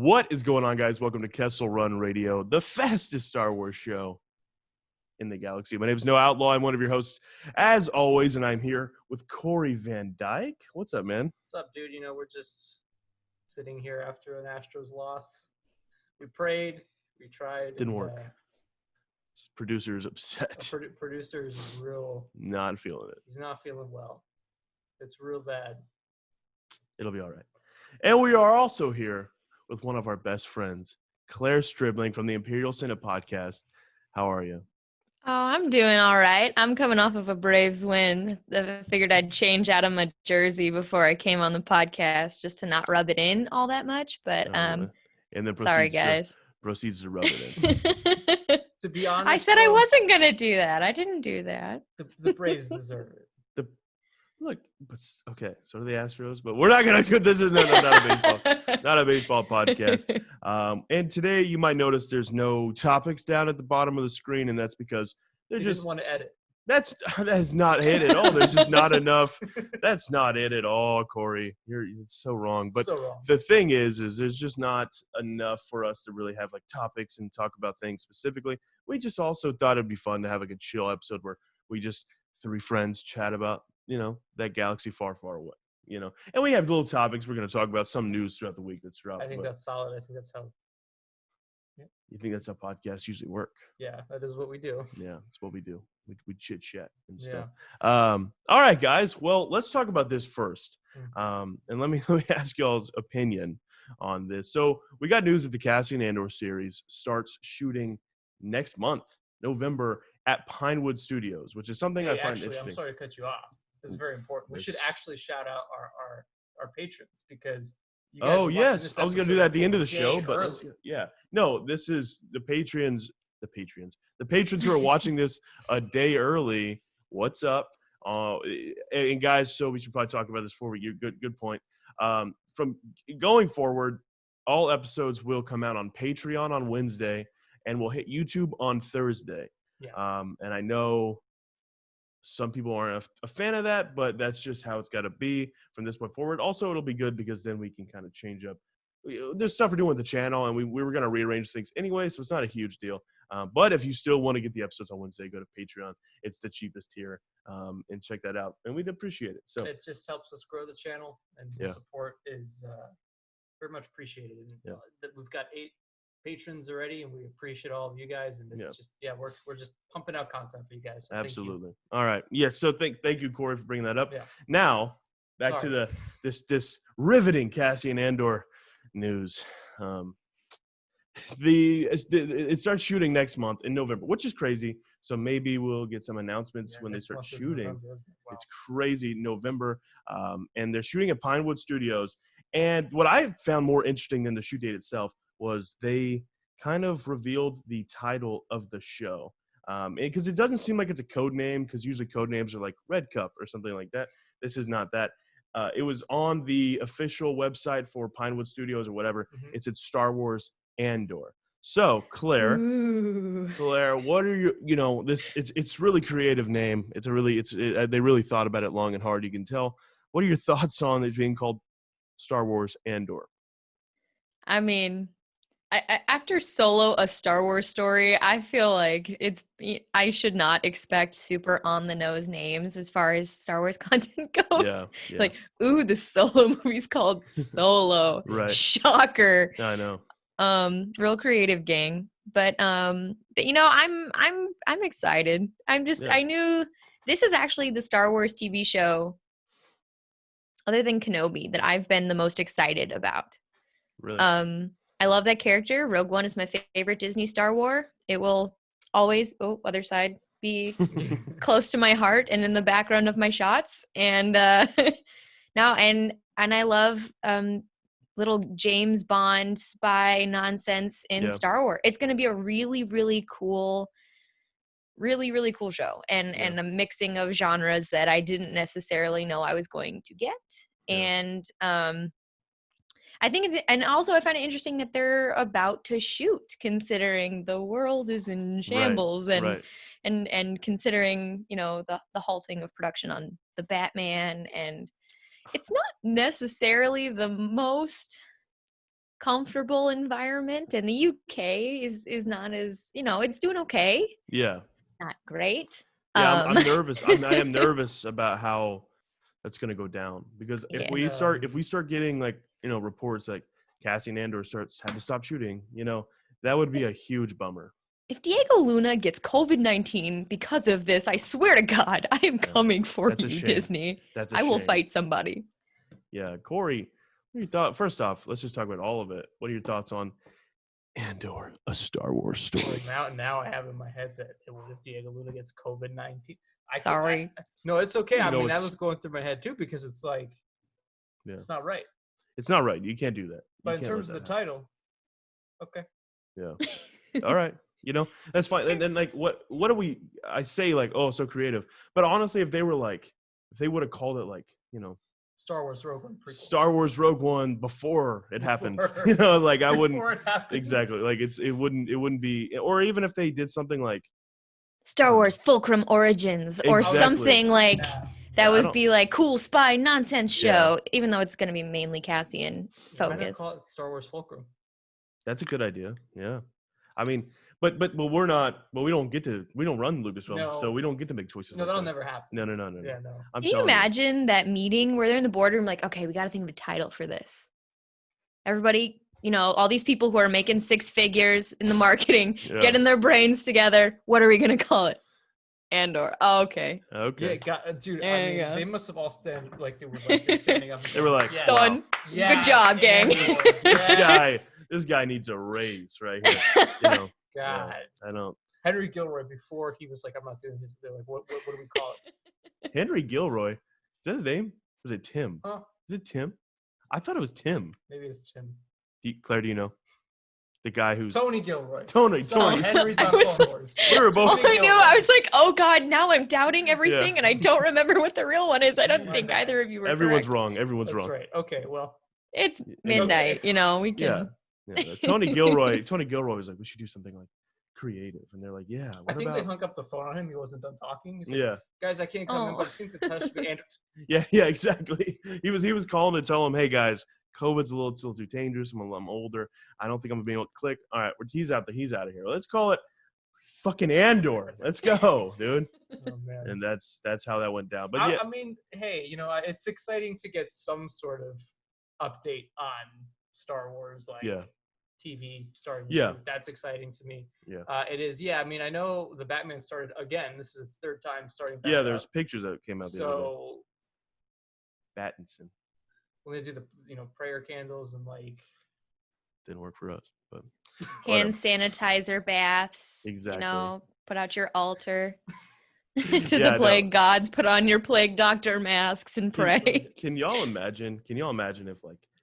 What is going on, guys? Welcome to Kessel Run Radio, the fastest Star Wars show in the galaxy. My name is Outlaw. I'm one of your hosts, as always, and I'm here with Corey Van Dyke. What's up, man? What's up, dude? You know, we're just sitting here after an Astros loss. We prayed, we tried. Didn't work. Producer's upset. Producer's real. Not feeling it. He's not feeling well. It's real bad. It'll be all right. And we are also here with one of our best friends, Clare Stribling from the Imperial Senate podcast. How are you? Oh, I'm doing all right. I'm coming off of a Braves win. I figured I'd change out of my jersey before I came on the podcast just to not rub it in all that much. But and then sorry, guys. Proceeds to rub it in. To be honest, I said I wasn't going to do that. I didn't do that. The Braves deserve it. Look, but okay, so do the Astros, but we're not going to do this. Is not a baseball podcast. And today you might notice there's no topics down at the bottom of the screen, and that's because they're You just didn't want to edit. That's not it at all. There's just not enough. That's not it at all, Corey. You're so wrong. But so wrong. The thing is there's just not enough for us to really have like topics and talk about things specifically. We just also thought it'd be fun to have like a chill episode where we just three friends chat about, that galaxy far, far away, and we have little topics. We're going to talk about some news throughout the week that's dropped. I think that's solid. I think that's how. Yeah. You think that's how podcasts usually work? Yeah, that is what we do. Yeah, that's what we do. We chit chat and stuff. Yeah. All right, guys. Well, let's talk about this first. And let me ask y'all's opinion on this. So we got news that the Cassian Andor series starts shooting next month, November, at Pinewood Studios, which is something I find interesting. I'm sorry to cut you off. This is very important. We should actually shout out our patrons because you guys oh yes, I was going to do that at the end of the show, but no, this is the patrons who are watching this a day early. What's up? And guys, so we should probably talk about this before we get good point. From going forward, all episodes will come out on Patreon on Wednesday and will hit YouTube on Thursday. Yeah. And I know some people aren't a fan of that, but that's just how it's got to be from this point forward. Also, it'll be good because then we can kind of change up. There's stuff we're doing with the channel, and we were going to rearrange things anyway, so it's not a huge deal. But if you still want to get the episodes on Wednesday, go to Patreon. It's the cheapest tier, and check that out. And we'd appreciate it. So it just helps us grow the channel, and the support is very much appreciated. And we've got 8 patrons already, and we appreciate all of you guys. And it's just we're just pumping out content for you guys. So absolutely. All right. Yes. So thank you, Corey, for bringing that up. Yeah. Now back to this riveting Cassian Andor news. It starts shooting next month in November, which is crazy. So maybe we'll get some announcements when they start shooting. Wow. It's crazy, November, and they're shooting at Pinewood Studios. And what I found more interesting than the shoot date itself was they kind of revealed the title of the show, because it doesn't seem like it's a code name, because usually code names are like Red Cup or something like that. This is not that. It was on the official website for Pinewood Studios or whatever. Mm-hmm. It said Star Wars Andor. So Claire, what are it's really creative name. They really thought about it long and hard. You can tell. What are your thoughts on it being called Star Wars Andor? I mean, after Solo, a Star Wars story, I feel like I should not expect super on the nose names as far as Star Wars content goes. Yeah. Like, the Solo movie's called Solo. Right. Shocker. I know. Real creative gang. But I'm excited. I knew this is actually the Star Wars TV show other than Kenobi that I've been the most excited about. Really? I love that character. Rogue One is my favorite Disney Star Wars. It will always, other side, be close to my heart and in the background of my shots. And and I love little James Bond spy nonsense in Star Wars. It's going to be a really, really cool show and a mixing of genres that I didn't necessarily know I was going to get. Yeah. And I think also I find it interesting that they're about to shoot, considering the world is in shambles and considering, the halting of production on the Batman, and it's not necessarily the most comfortable environment, and the UK is not as, it's doing okay. Yeah. Not great. Yeah, I'm nervous. I am nervous about how that's going to go down, because if we start getting like, reports like Cassian Andor had to stop shooting, that would be a huge bummer. If Diego Luna gets COVID-19 because of this, I swear to God, I am coming for you, Disney. I will fight somebody. Yeah, Corey, what are your thoughts? First off, let's just talk about all of it. What are your thoughts on Andor, a Star Wars story? Now I have in my head that if Diego Luna gets COVID-19, sorry. No, it's okay. I mean, that was going through my head too, because it's like, it's not right. It's not right. You can't do that. But in terms of the title, okay. Yeah. All right. That's fine. And then like, what do we? I say like, oh, so creative. But honestly, if they would have called it like, Star Wars Rogue One prequel. Star Wars Rogue One before it happened. Like I wouldn't exactly like it wouldn't be, or even if they did something like Star Wars Fulcrum Origins or something like that would be like cool spy nonsense show, even though it's going to be mainly Cassian focused. Why not call it Star Wars Fulcrum? That's a good idea. Yeah. I mean, but we don't run Lucasfilm, so we don't get to make choices. No, that'll never happen. No. Yeah, no. Can you imagine that meeting where they're in the boardroom like, okay, we got to think of a title for this. Everybody, all these people who are making six figures in the marketing, getting their brains together. What are we going to call it? Andor. Oh, okay. Okay. Yeah, dude, they must have all they're standing up. They were like, done. Yeah. Good job, gang. This guy needs a raise right here. God. Yeah, I don't. Henry Gilroy, before he was like, I'm not doing this. They're like, what do we call it? Henry Gilroy. Is that his name? Or is it Tim? Huh? Is it Tim? I thought it was Tim. Maybe it's Tim. Claire, do you know? The guy who's Tony Gilroy. Tony. Henry's on Clone Wars. We were both. I knew. I was like, oh God, now I'm doubting everything, and I don't remember what the real one is. I don't think either of you were Everyone's correct. wrong. Everyone's That's wrong. Right. Okay. Well, it's midnight. Okay. We can. Yeah. Tony Gilroy was like, we should do something like creative, and they're like, yeah. I think they hung up the phone on him. He wasn't done talking. Like, yeah. Guys, I can't come in, but I think the test should be Andrew. Yeah, exactly. He was calling to tell him, hey guys, COVID's still too dangerous. I'm older. I don't think I'm gonna be able to click. All right, he's out of here. Let's call it fucking Andor. Let's go, dude. Oh, man. And that's how that went down. But I mean, hey, it's exciting to get some sort of update on Star Wars, like TV starting. Yeah, that's exciting to me. Yeah, it is. Yeah, I mean, I know the Batman started again. This is its third time starting. Yeah, there's pictures that came out. So, Battinson. When they do the prayer candles and like. Didn't work for us, but. Hand sanitizer baths. Exactly. Put out your altar. To the plague gods, put on your plague doctor masks and pray. Can y'all imagine if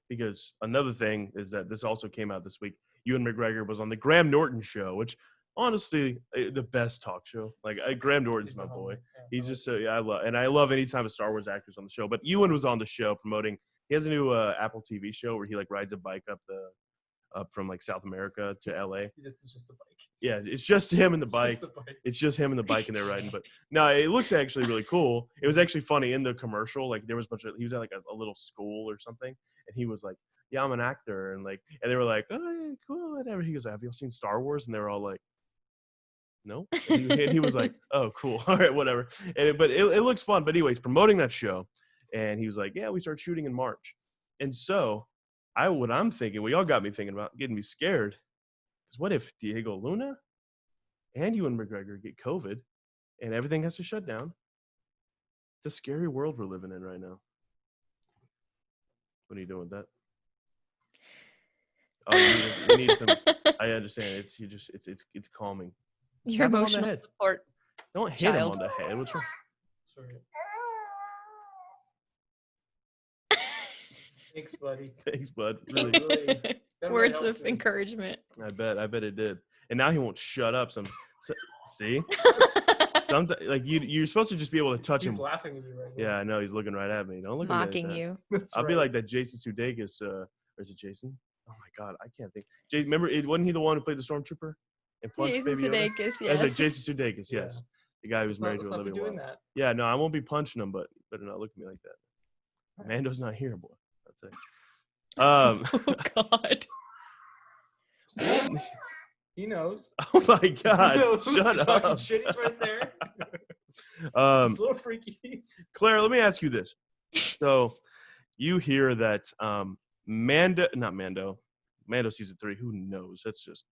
because another thing is that this also came out this week. Ewan McGregor was on the Graham Norton show, which honestly, the best talk show. Like Graham Norton's my boy. He's just so I love any time a Star Wars actor's on the show. But Ewan was on the show promoting. He has a new Apple TV show where he like rides a bike up from like South America to LA. It's just the bike. It's just him and the bike. It's just him and the bike and they're riding. But no, it looks actually really cool. It was actually funny in the commercial. Like there was he was at like a little school or something, and he was like, "Yeah, I'm an actor," and they were like, "Oh, yeah, cool, whatever." He goes, "Have you all seen Star Wars?" And they were all like, "No." And he was like, "Oh, cool, all right, whatever." But it looks fun. But anyways, promoting that show, and he was like, "Yeah, we start shooting in March," and so. What I'm thinking, y'all got me thinking about getting me scared. Because what if Diego Luna and Ewan McGregor get COVID and everything has to shut down? It's a scary world we're living in right now. What are you doing with that? Oh, you need some. I understand. It's calming. Your emotional support. Don't hit him on the head. What's wrong? Sorry. Thanks, buddy. Thanks, bud. Really. Words of encouragement. I bet it did. And now he won't shut up. See? Sometimes, like you're supposed to just be able to touch him. He's laughing at you right now. Yeah, I know. He's looking right at me. Don't look mocking at me. You. I'll be like that Jason Sudeikis. Or is it Jason? Oh my God, I can't think. Remember, wasn't he the one who played the stormtrooper? And punched Jason Baby Yoda? Sudeikis, yes. That's like Jason Sudeikis, yes. The guy who's married to Olivia Wilde. Yeah, no, I won't be punching him, but better not look at me like that. Mando's not here, boy. Oh God. He knows. Oh my God! He knows. Shut You're talking up. shit. He's right there. It's a little freaky. Claire, let me ask you this. So, you hear that Mando season 3, who knows? That's just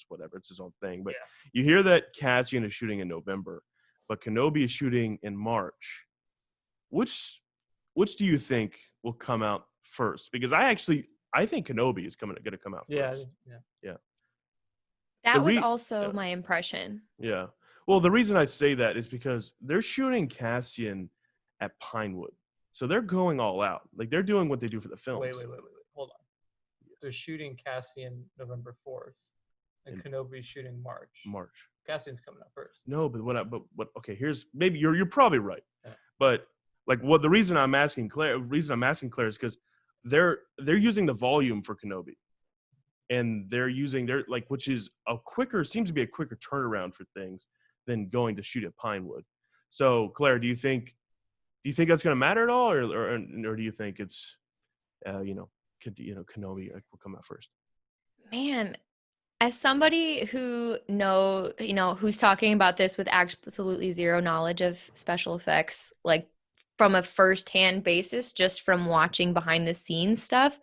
whatever. It's his own thing. But you hear that Cassian is shooting in November, but Kenobi is shooting in March. Which do you think will come out first? Because I think Kenobi is going to come out first. Yeah. That was also my impression. Yeah. Well, the reason I say that is because they're shooting Cassian at Pinewood. So they're going all out. Like, they're doing what they do for the films. Wait. Hold on. They're shooting Cassian November 4th, and Kenobi's shooting March. Cassian's coming out first. No, but okay, here's, maybe you're probably right. Yeah. But like, the reason I'm asking Claire is because they're using the volume for Kenobi. And they're using which is seems to be a quicker turnaround for things than going to shoot at Pinewood. So, Claire, do you think that's going to matter at all, or do you think it's, Kenobi will come out first? Man, as somebody who who's talking about this with absolutely zero knowledge of special effects, like from a first-hand basis, just from watching behind the scenes stuff,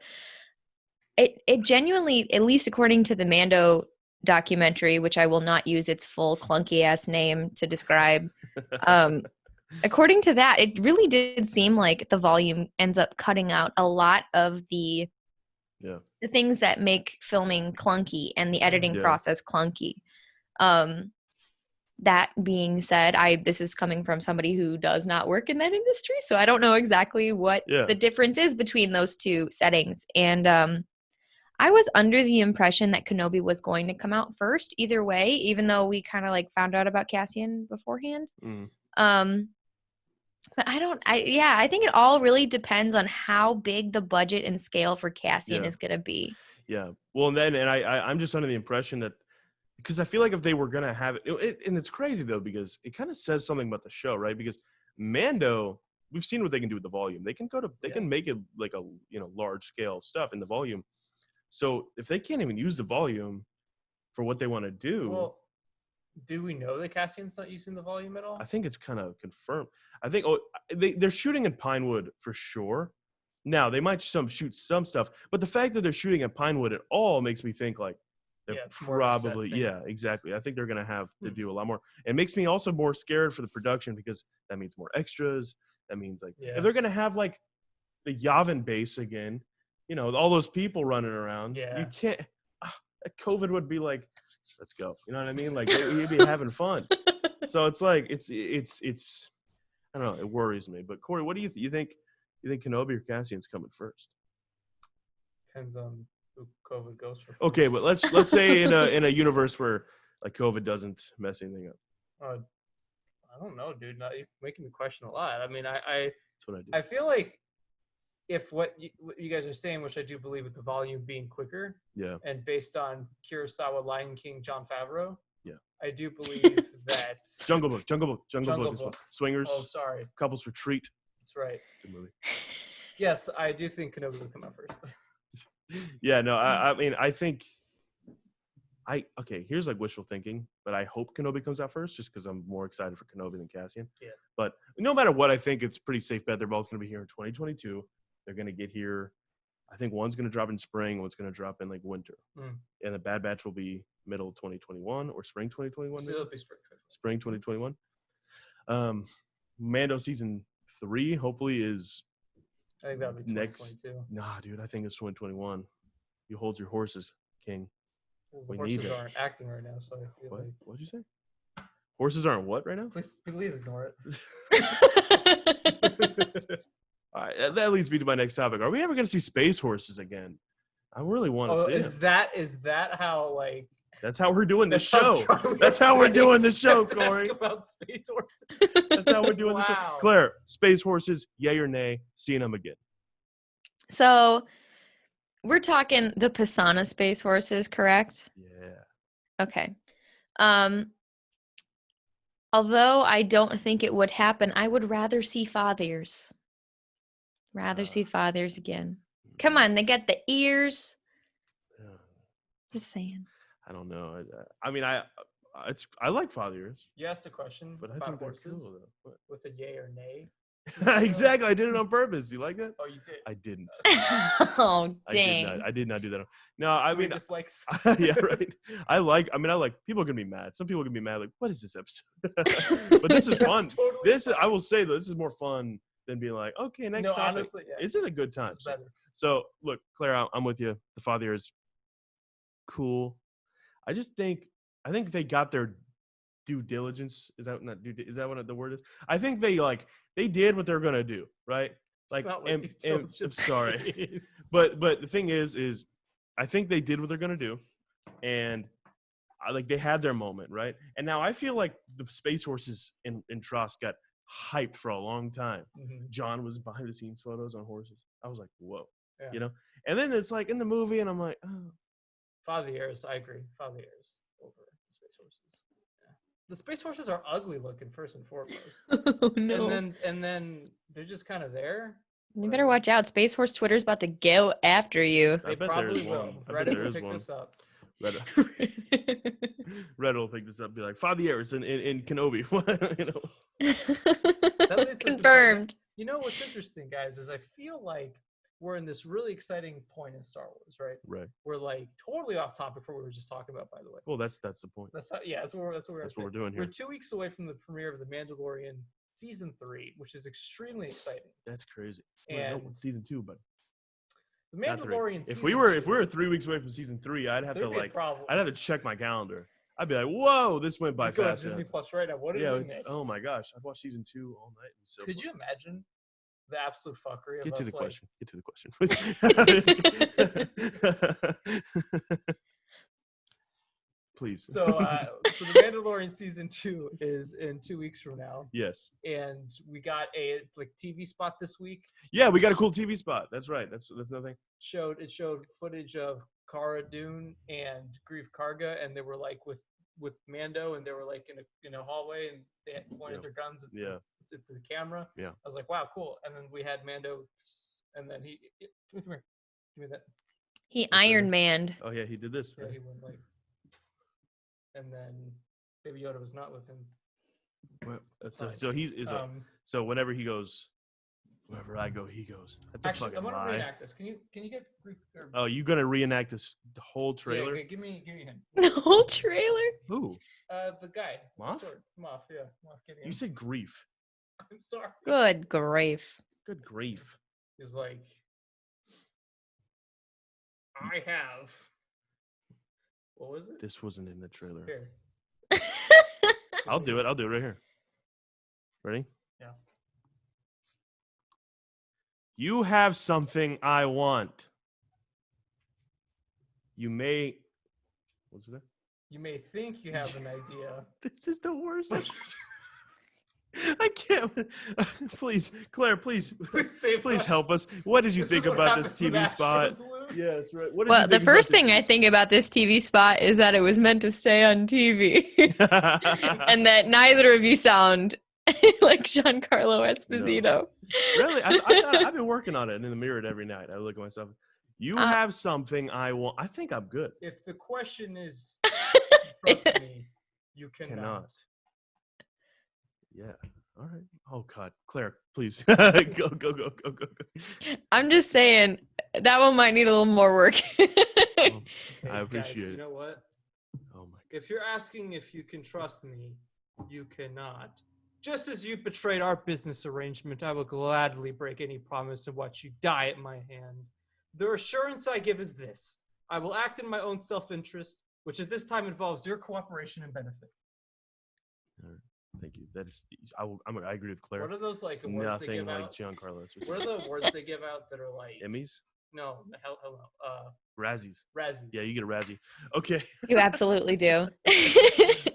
it genuinely, at least according to the Mando documentary, which I will not use its full clunky ass name to describe, according to that, it really did seem like the volume ends up cutting out a lot of the things that make filming clunky and the editing process clunky. That being said, this is coming from somebody who does not work in that industry, so I don't know exactly what the difference is between those two settings. And I was under the impression that Kenobi was going to come out first either way, even though we kind of found out about Cassian beforehand. But I think it all really depends on how big the budget and scale for Cassian is going to be. Yeah. Well, I'm just under the impression that, because I feel like if they were going to have it, and it's crazy though, because it kind of says something about the show, right? Because Mando, we've seen what they can do with the volume. They can can make it like a, large scale stuff in the volume. So if they can't even use the volume for what they want to do. Well, do we know that Cassian's not using the volume at all? I think it's kind of confirmed. I think they're shooting in Pinewood for sure. Now, they might shoot some stuff, but the fact that they're shooting at Pinewood at all makes me think like they're probably, exactly. I think they're going to have to do a lot more. It makes me also more scared for the production, because that means more extras. That means if they're going to have like the Yavin base again, all those people running around, you can't, COVID would be like, let's go. You know what I mean? Like, you'd be having fun. So it's like, it's, I don't know. It worries me. But Corey, what do you think? You think Kenobi or Cassian's coming first? Depends on who COVID goes for first. Okay, but let's say in a universe where like COVID doesn't mess anything up. I don't know, dude. You're making me question a lot. I mean, that's what I do. I feel like if what you guys are saying, which I do believe, with the volume being quicker, and based on Kurosawa, Lion King, John Favreau, I do believe that Jungle Book. Swingers. Oh, sorry. Couples Retreat. That's right. Good movie. Yes, I do think Kenobi will come out first. I mean, I think here's like wishful thinking, but I hope Kenobi comes out first, just because I'm more excited for Kenobi than Cassian. Yeah. But no matter what, I think it's pretty safe bet they're both going to be here in 2022. They're going to get here. I think one's going to drop in spring, one's going to drop in like winter. And the Bad Batch will be middle 2021 or spring 2021. So it'll be spring 2021. Mando season 3 hopefully is. I think that'll be 2022. Nah, dude, I think it's 2021. You hold your horses, King. Well, the horses aren't acting right now, so I feel like. What'd you say? Horses aren't what right now? Please ignore it. All right, that leads me to my next topic. Are we ever going to see space horses again? I really want to see them. Is that how, like... That's how we're doing this show. That's how we're doing this show, Corey. Ask about space horses. That's how we're doing the show. Claire, space horses, yay or nay, seeing them again? So, we're talking the Pisana space horses, correct? Yeah. Okay. Although I don't think it would happen, I would rather see fathers. See fathers again. Come on, they got the ears. Just saying. I don't know. I mean, I like father years. You asked a question but about I think horses they're cool, though. with a yay or nay. Exactly. I did it on purpose. You like that? Oh, you did. I didn't. Oh, dang. I did not do that. No, I mean, dislikes. yeah, right. I like people are gonna be mad. Some people are gonna be mad. Like, what is this episode? But this is fun. Totally fun. I will say though, this is more fun than being like, okay, next topic. Honestly, yeah. This is a good time. So look, Claire, I'm with you. The father is cool. I think they got their due diligence. Is that what the word is? I think they did what they're gonna do, right? Like, and I'm sorry, but the thing is I think they did what they're gonna do, and they had their moment, right? And now I feel like the Space Horses in Tross got hyped for a long time. Mm-hmm. John was behind the scenes photos on horses. I was like, whoa, And then it's like in the movie, and I'm like, oh. Father years, I agree. Father years over the Space Horses. Yeah. The Space Horses are ugly looking first and foremost. Oh, no. And then they're just kind of there. You better watch out. Space Horse Twitter's about to go after you. They probably will. Reddit will pick this up. Reddit will pick this up and be like, Father years in Kenobi. Confirmed. You know what's interesting, guys, is I feel like we're in this really exciting point in Star Wars, right? Right. We're like totally off topic from what we were just talking about, by the way. Well, that's the point. That's what we're doing here. We're 2 weeks away from the premiere of The Mandalorian season 3, which is extremely exciting. That's crazy. And season 2, but The Mandalorian. If we were 3 weeks away from season 3, I'd have to check my calendar. I'd be like, whoa, this went by fast. Disney Plus right now. What did we miss? Oh my gosh, I've watched season 2 all night. So could you imagine the absolute fuckery of Get to the question. Please. So the Mandalorian season 2 is in 2 weeks from now. Yes. And we got a TV spot this week. Yeah, we got a cool TV spot. That's right. That's nothing. It showed footage of Cara Dune and Grief Karga, and they were like with Mando, and they were like in a hallway, and they had pointed their guns at the camera. Yeah. I was like, wow, cool. And then we had Mando, and then come here. Give me that. He Iron Manned. Oh yeah, he did this. Yeah, right? He went like, and then Baby Yoda was not with him. Well, so so whenever he goes, wherever I go, he goes. That's actually, a fucking lie. I'm gonna reenact this. Can you get? Oh, you gonna reenact the whole trailer? Yeah, give me him. The whole trailer? Who? The guy. Moff? Moff, yeah. Moff, you said grief. I'm sorry. Good grief. Good grief. He was like, I have. What was it? This wasn't in the trailer. Here. I'll do it right here. Ready? Yeah. You have something I want. You may. What's it? You may think you have an idea. This is the worst. I can't. Please, Claire, please help us. What did you think about this TV spot? Yes, right. Well, the first thing I think about this TV spot is that it was meant to stay on TV, and that neither of you sound like Giancarlo Esposito. No. Really, I've been working on it in the mirror every night. I look at myself. You have something I want. I think I'm good. If the question is, trust me, you cannot. Yeah. All right. Oh God, Claire, please go. I'm just saying that one might need a little more work. I appreciate it. You know what? Oh my God. If you're asking if you can trust me, you cannot. Just as you betrayed our business arrangement, I will gladly break any promise and watch you die at my hand. The assurance I give is this: I will act in my own self-interest, which at this time involves your cooperation and benefit. All right. Thank you. That is, I agree with Claire. What are those like awards Nothing they give like out? Giancarlo. What are the awards they give out that are like Emmys? No, hell no. Razzies. Razzies. Yeah, you get a Razzie. Okay. You absolutely do.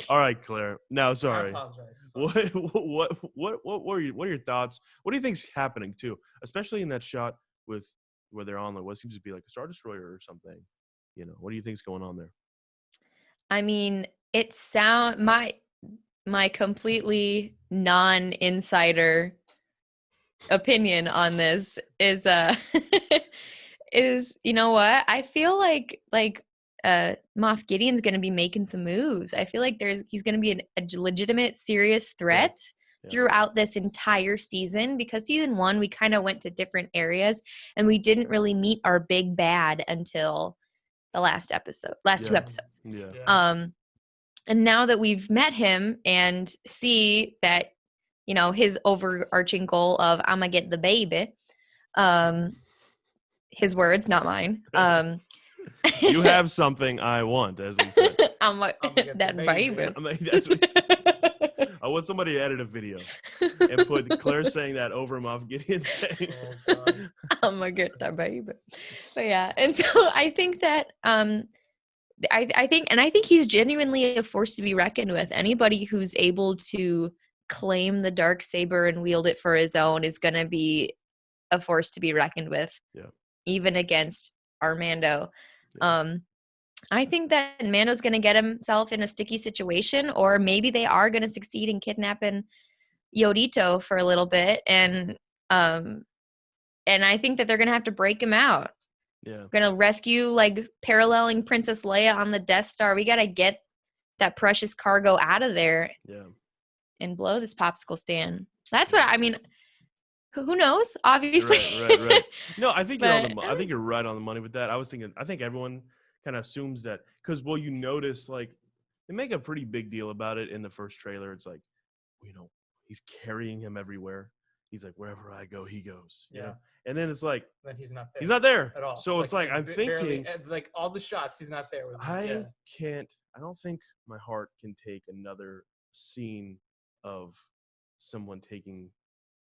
All right, Claire. No, sorry. I apologize. What are your thoughts? What do you think's happening too? Especially in that shot with where they're on like what seems to be like a Star Destroyer or something. You know, what do you think's going on there? I mean, my completely non-insider opinion on this is is you know what? I feel like Moff Gideon's going to be making some moves. I feel like he's going to be a legitimate, serious threat throughout this entire season, because season 1, we kind of went to different areas and we didn't really meet our big bad until the last 2 episodes. And now that we've met him and see that, his overarching goal of I'm gonna get the baby, his words, not mine. You have something I want, as we said. I'm that baby. That's what he said. I want somebody to edit a video and put Claire saying that over Moff Gideon saying, "Oh God, I'm gonna get that baby." But yeah, and so I think that I think he's genuinely a force to be reckoned with. Anybody who's able to claim the Darksaber and wield it for his own is gonna be a force to be reckoned with. Yeah. Even against our Mando. Yeah. I think that Mando's going to get himself in a sticky situation, or maybe they are going to succeed in kidnapping Yodito for a little bit, and I think that they're going to have to break him out. Yeah, we're going to rescue, like paralleling Princess Leia on the Death Star. We got to get that precious cargo out of there. Yeah, and blow this popsicle stand. That's what I mean. Who knows? Obviously, right. No, I think I think you're right on the money with that. I think everyone kind of assumes that because, well, you notice like they make a pretty big deal about it in the first trailer. It's like, he's carrying him everywhere. He's like, wherever I go, he goes. Yeah. And then it's like, but he's not there. He's not there at all. So it's like I'm thinking, like all the shots, he's not there with him. I don't think my heart can take another scene of someone taking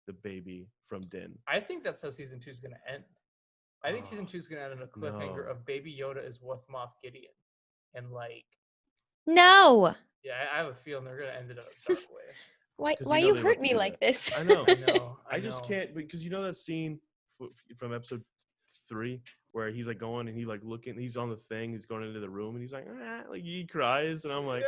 the baby from Din. I think that's how season 2 is going to end. I think season 2 is going to end on a cliffhanger of Baby Yoda is with Moff Gideon, and like. No. Yeah, I have a feeling they're going to end it in a dark way. Why you hurt me like this? I know. I just can't, because that scene from episode 3 where he's like going and he like looking, he's on the thing, he's going into the room and he's like he cries, and I'm like,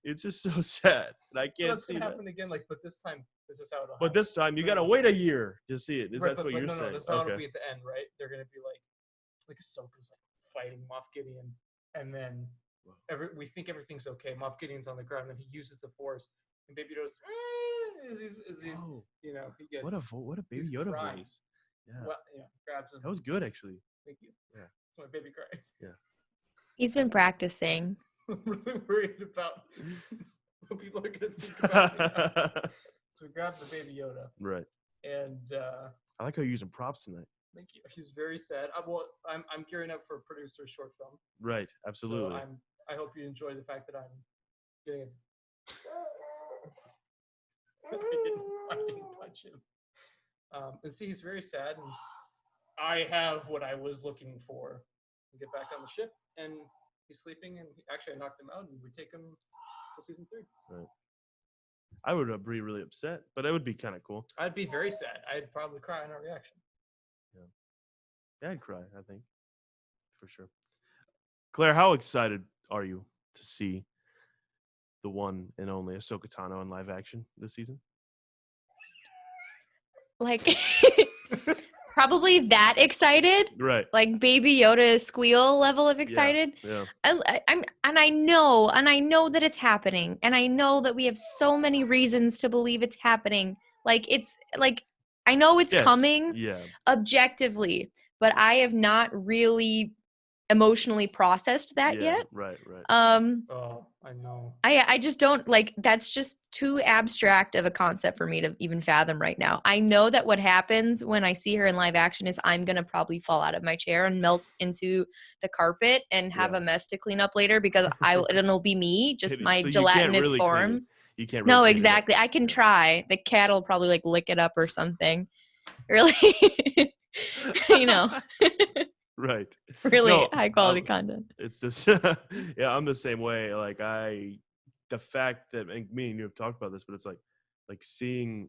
it's just so sad. And I can't see that. Happen again. Like, but this time, this is how it'll happen. But this time, you gotta wait a year to see it. That's what you're saying. No, that's how it'll be at the end, right? They're gonna be like Ahsoka's like fighting Moff Gideon, and then we think everything's okay. Moff Gideon's on the ground, and he uses the Force, and Baby Yoda's he gets what a Baby Yoda voice. Yeah. Well, grabs him. That was good, actually. Thank you. Yeah. That's my baby crying. Yeah. He's been practicing. I'm really worried about what people are going to think about me. So we grabbed the Baby Yoda. Right. And I like how you're using props tonight. Thank you. He's very sad. I'm gearing up for a producer's short film. Right. Absolutely. So I hope you enjoy the fact that I'm getting it. I didn't punch him. And see, he's very sad, and I have what I was looking for. We get back on the ship, and he's sleeping, and actually I knocked him out, and we take him to season 3. Right. I would be really upset, but it would be kind of cool. I'd be very sad. I'd probably cry in our reaction. Yeah, I'd cry, I think, for sure. Claire, how excited are you to see the one and only Ahsoka Tano in live action this season? Like, probably that excited, right? Like Baby Yoda squeal level of excited. Yeah. I know that it's happening, and I know that we have so many reasons to believe it's happening. Like it's like I know it's coming, objectively, but I have not really emotionally processed that yet. Right. Oh, I know. I just don't like. That's just too abstract of a concept for me to even fathom right now. I know that what happens when I see her in live action is I'm gonna probably fall out of my chair and melt into the carpet and have a mess to clean up later because it'll be me, just my gelatinous form. You can't. No, exactly. I can try. The cat will probably like lick it up or something. Really, Right. Really high quality content. It's this. I'm the same way. Like the fact that me and you have talked about this, but it's like seeing.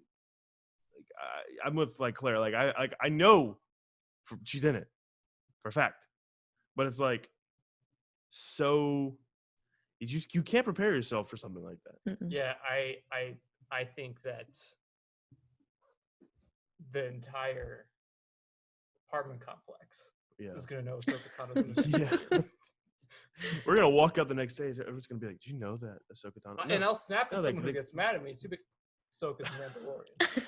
I'm with like Claire. Like I know she's in it for a fact, but it's like so. You can't prepare yourself for something like that. Mm-mm. Yeah, I think that the entire apartment complex is going to know Ahsoka Tano's in the We're gonna walk out the next day. Everyone's gonna be like, "Do you know that Ahsoka Tano?" And I'll snap at No, someone who gets mad at me too. Ahsoka's Mandalorian.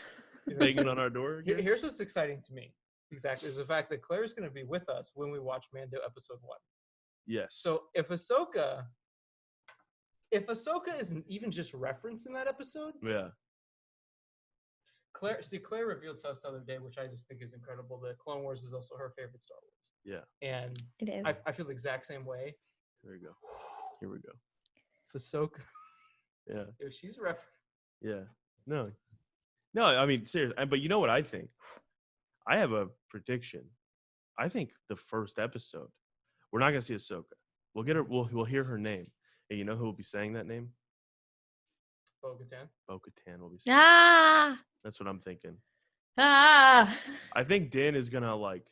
You know, banging on our door. Again? Here's what's exciting to me. Exactly, is the fact that Claire is going to be with us when we watch Mando episode 1. Yes. So if Ahsoka isn't even just referenced in that episode, yeah. Claire revealed to us the other day, which I just think is incredible, that Clone Wars is also her favorite Star Wars. Yeah. And it is. I feel the exact same way. There you go. Here we go. Ahsoka. Yeah. If she's referenced. Yeah. No, I mean, seriously. But you know what I think? I have a prediction. I think the first episode, we're not going to see Ahsoka. We'll get her. We'll hear her name. And you know who will be saying that name? Bo-Katan. Bo-Katan will be saying that. That's what I'm thinking. I think Din is going to, like,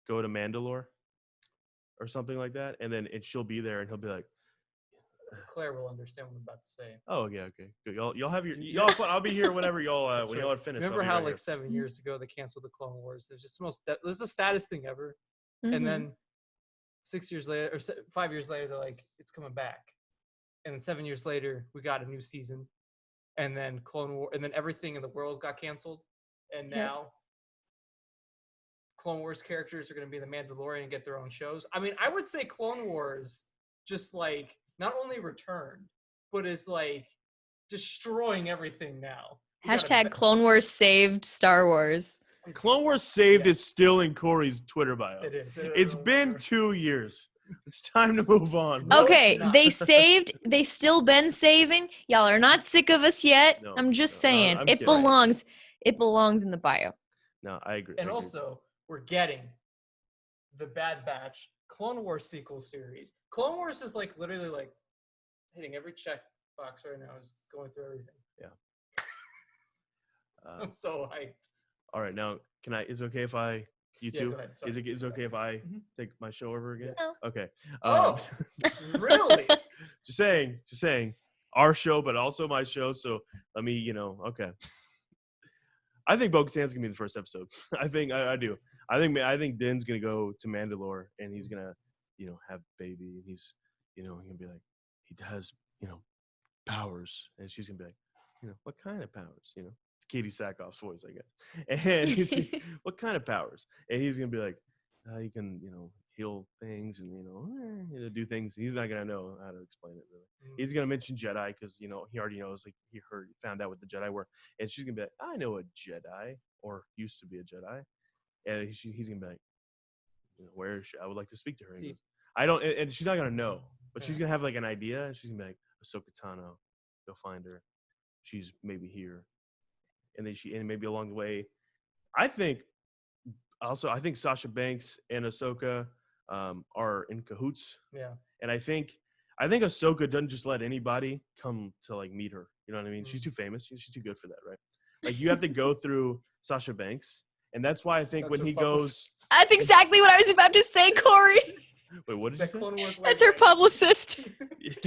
go to Mandalore or something like that. And she'll be there and he'll be like, Claire will understand what I'm about to say. Oh yeah, okay. Good. Y'all have y'all fun. I'll be here whenever y'all when y'all are finished. Remember how like 7 years ago they canceled the Clone Wars? It's just this is the saddest thing ever. Mm-hmm. And then 6 years later or 5 years later, they're like, it's coming back. And then 7 years later, we got a new season. And then Clone War, and then everything in the world got canceled. And now Clone Wars characters are going to be the Mandalorian and get their own shows. I mean, I would say Clone Wars just like not only returned, but is like destroying everything now. Hashtag Clone Wars saved Star Wars. Clone Wars saved is still in Corey's Twitter bio. It is. It's been 2 years. It's time to move on. Okay, they saved. They still been saving. Y'all are not sick of us yet. No, I'm just saying. I'm kidding. Belongs. It belongs in the bio. No, I agree. And also, we're getting the Bad Batch Clone Wars sequel series. Clone Wars is like literally like hitting every check box right now. Is going through everything. Yeah. I'm so hyped. All right, now is it okay if I? You too? Go ahead. Is it okay if I take my show over again? No. Okay. Really? Just saying. Our show, but also my show. So let me, okay. I think Bo-Katan's gonna be the first episode. I do. I think Din's gonna go to Mandalore and he's gonna, have baby. And he's, gonna be like, he has, powers, and she's gonna be like, what kind of powers? It's Katie Sackhoff's voice, I guess. And he's, what kind of powers? And he's gonna be like, you can, heal things and do things. He's not gonna know how to explain it really. He's gonna mention Jedi because he already knows, like he found out what the Jedi were, and she's gonna be like, I know a Jedi or used to be a Jedi, and he's gonna be like, where is she? I would like to speak to her. I don't, and she's not gonna know, but she's gonna have like an idea, and she's gonna be like, Ahsoka Tano, go find her. She's maybe here, and then and maybe along the way, I think Sasha Banks and Ahsoka are in cahoots. Yeah. And I think Ahsoka doesn't just let anybody come to like meet her. You know what I mean? She's too famous. She's too good for that, right? Like you have to go through Sasha Banks. And that's why I think when he goes. That's exactly what I was about to say, Corey. Wait, what did you say? That's her publicist.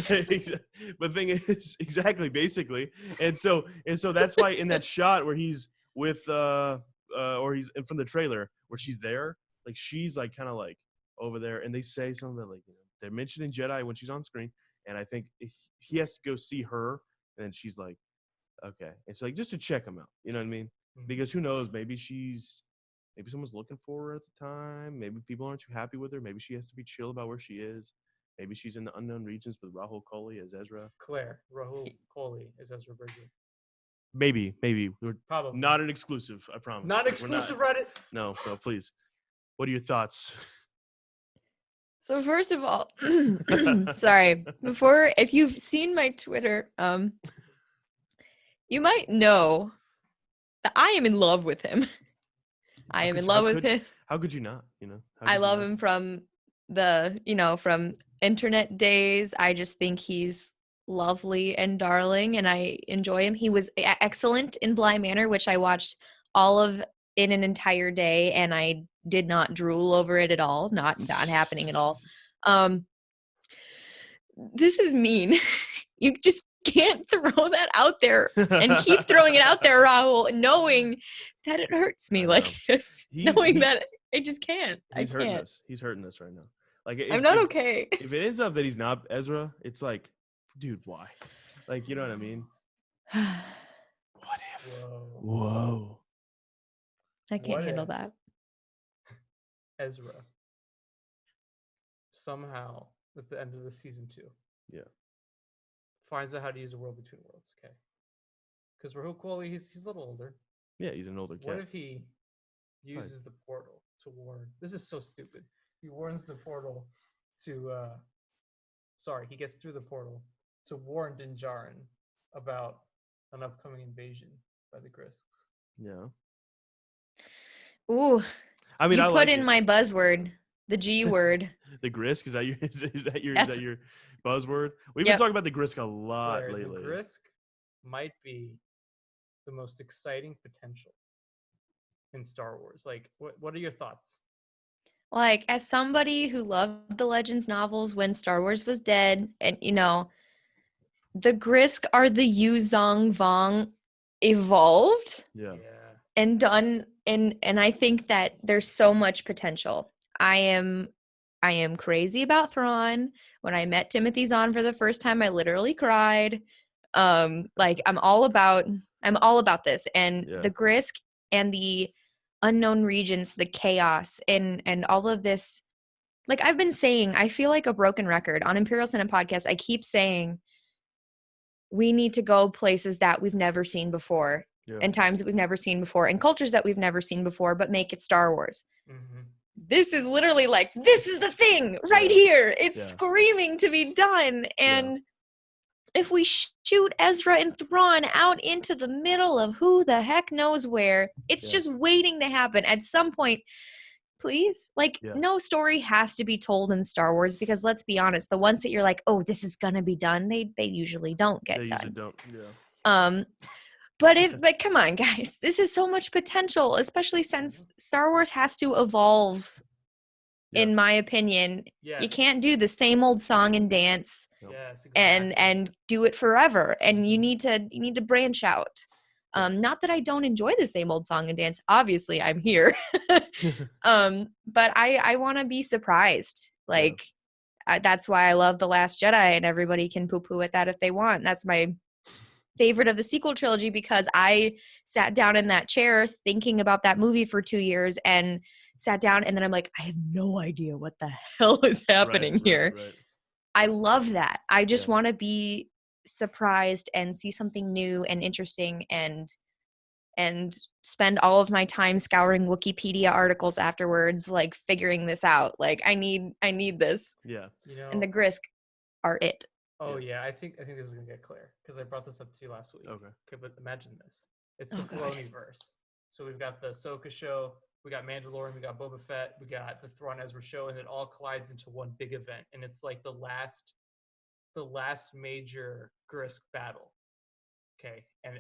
But the thing is, exactly, basically. And so that's why in that shot where he's with or he's from the trailer where she's there, like she's like kind of like over there, and they say something about like they're mentioning Jedi when she's on screen, and I think he has to go see her, and then she's like, okay, it's like just to check him out, you know what I mean? Because who knows, maybe someone's looking for her at the time, maybe people aren't too happy with her, maybe she has to be chill about where she is, maybe she's in the unknown regions with Rahul Kohli as Ezra. Rahul Kohli as Ezra Bridger. Maybe. We're probably not an exclusive, I promise. Not exclusive Reddit? No, please. What are your thoughts? So first of all, sorry, if you've seen my Twitter, you might know that I am in love with him. I am in love with him. How could you not, I love him from from internet days. I just think he's lovely and darling, and I enjoy him. He was excellent in Bly Manor, which I watched all of in an entire day, and I did not drool over it at all. Not happening at all. This is mean. You just can't throw that out there and keep throwing it out there, Rahul, knowing that it hurts me like this. That I just can't. He's hurting us right now. Like, I'm not okay. If it ends up that he's not Ezra, it's like, dude, why? Like, you know what I mean? What if? Whoa. I can't handle that. Ezra somehow at the end of the season 2 finds out how to use a world between worlds. Okay, because Rahul Kohli, he's a little older. Yeah, he's an older cat. What if he uses the portal to warn? This is so stupid. He warns the portal to he gets through the portal to warn Din Djarin about an upcoming invasion by the Grisks. Yeah. Ooh. I mean, you I put like in it. my buzzword, the G word. The Grisk? Is that your buzzword? We've been talking about the Grisk a lot lately. The Grisk might be the most exciting potential in Star Wars. Like, what are your thoughts? Like, as somebody who loved the Legends novels when Star Wars was dead, and the Grisk are the Yuzong Vong evolved and done, and I think that there's so much potential. I am crazy about Thrawn. When I met Timothy Zahn for the first time, I literally cried. Like, I'm all about this, and the Grisk and the unknown regions, the chaos, and all of this. Like I've been saying, I feel like a broken record on Imperial Senate podcast. I keep saying we need to go places that we've never seen before, and times that we've never seen before, and cultures that we've never seen before, but make it Star Wars. Mm-hmm. This is literally like, this is the thing right here. It's screaming to be done. And if we shoot Ezra and Thrawn out into the middle of who the heck knows where, it's just waiting to happen at some point. Please, no story has to be told in Star Wars, because let's be honest, the ones that you're like, oh, this is gonna be done, they usually don't get done. Usually don't. But come on, guys, this is so much potential, especially since Star Wars has to evolve. In my opinion, you can't do the same old song and dance and do it forever, and you need to branch out. Not that I don't enjoy the same old song and dance. Obviously, I'm here. But I want to be surprised. That's why I love The Last Jedi, and everybody can poo-poo at that if they want. That's my favorite of the sequel trilogy, because I sat down in that chair thinking about that movie for 2 years and sat down, and then I'm like, I have no idea what the hell is happening here. Right. I love that. I just want to be surprised and see something new and interesting, and spend all of my time scouring Wikipedia articles afterwards, like figuring this out. Like I need this. Yeah. And the Grisk are it. Oh yeah, I think this is gonna get clear, because I brought this up to you last week. Okay, but imagine this. It's the Filoni-verse. So we've got the Ahsoka show, we got Mandalorian, we got Boba Fett, we got the Thrawn Ezra show, and it all collides into one big event. And it's like the last major Grisk battle. Okay. And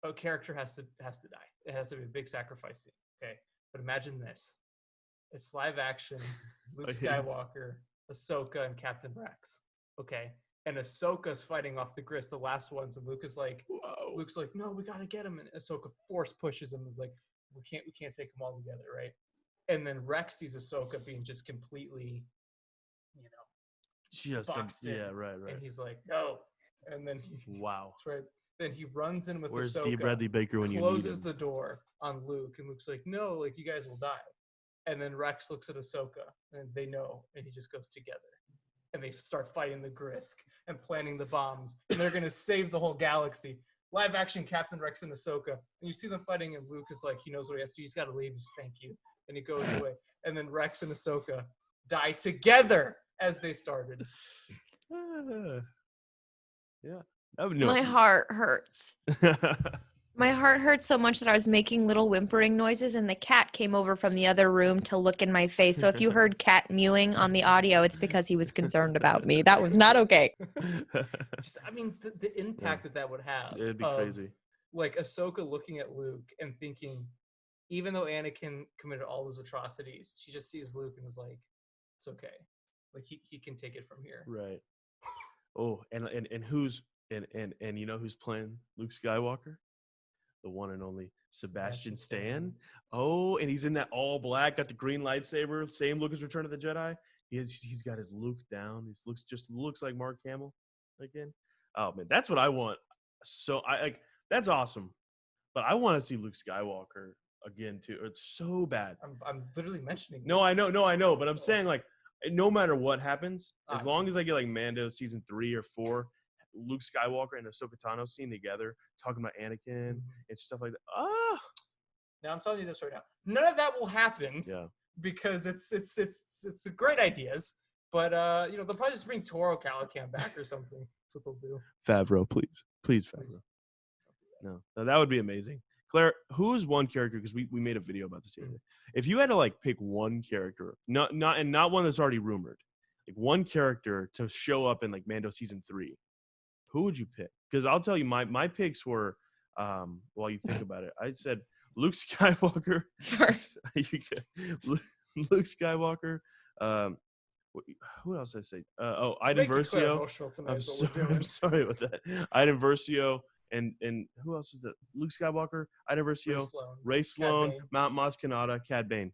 a character has to die. It has to be a big sacrifice scene. Okay. But imagine this. It's live action, Luke Skywalker, Ahsoka, and Captain Rex. Okay. And Ahsoka's fighting off the Grisk, the last ones, and Luke's like, no, we gotta get him. And Ahsoka force pushes him. Is like, we can't take them all together, right? And then Rex sees Ahsoka being just completely, boxed in. Right. And he's like, no. And then that's right. Then he runs in with Where's Ahsoka. D. Bradley Baker when you need him? Closes the door on Luke, and Luke's like, no, like, you guys will die. And then Rex looks at Ahsoka, and they know, and he just goes together. And they start fighting the Grisk and planting the bombs, and they're gonna save the whole galaxy. Live action Captain Rex and Ahsoka, and you see them fighting, and Luke is like, he knows what he has to do. He's got to leave. Just thank you, and he goes away. And then Rex and Ahsoka die together as they started. My heart hurts. My heart hurts so much that I was making little whimpering noises, and the cat came over from the other room to look in my face. So if you heard cat mewing on the audio, it's because he was concerned about me. That was not okay. The impact that would have. It'd be crazy. Like Ahsoka looking at Luke and thinking, even though Anakin committed all those atrocities, she just sees Luke and is like, it's okay. Like he can take it from here. Right. Oh, and who's and you know who's playing Luke Skywalker? The one and only Sebastian Stan. Oh, and he's in that all black, got the green lightsaber, same look as Return of the Jedi. He's got his Luke down. He looks like Mark Hamill again. Oh man, that's what I want. So that's awesome. But I want to see Luke Skywalker again too. It's so bad. I'm literally mentioning. No, I know. But I'm saying like, no matter what happens, as long as I get like Mando season 3 or 4, Luke Skywalker and Ahsoka Tano scene together, talking about Anakin and stuff like that. Now I'm telling you this right now. None of that will happen. Yeah. Because it's great ideas, but they'll probably just bring Toro Calican back or something. That's what they'll do. Favreau, please Favreau. No, that would be amazing. Claire, who's one character? Because we made a video about this the other day. If you had to like pick one character, not one that's already rumored, like one character to show up in like Mando season 3, who would you pick? Because I'll tell you, my picks were, while you think about it, I said Luke Skywalker. Luke Skywalker. Who else did I say? Iden Versio. I'm sorry about that. Iden Versio. And who else is that? Luke Skywalker, Iden Versio, Ray Sloan, Mount Maz Kanata, Cad Bane.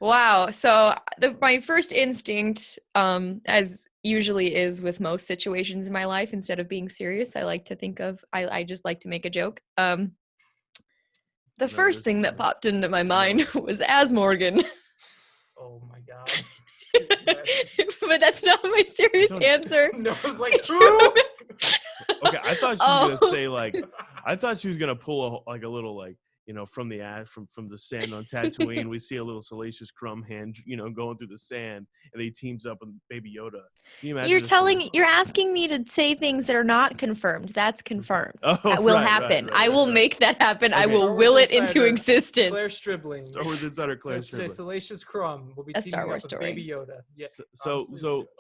Wow. So my first instinct, as usually is with most situations in my life, instead of being serious, I like to think of, I just like to make a joke. The first thing that popped into my mind was As Morgan. Oh my God. But that's not my serious answer. No, I was like, who? Okay, I thought she was gonna say like, I thought she was gonna pull a little like, from the ad from the sand on Tatooine, we see a little Salacious Crumb hand, going through the sand, and he teams up with Baby Yoda. Can you imagine? You're asking me to say things that are not confirmed. That's confirmed. That will happen. I will make that happen. Okay. I will will it into existence. Clare Stribling. Star Wars Insider Clare Stribling. Salacious Crumb will be teaming Star Wars up with Baby Yoda. Yeah. So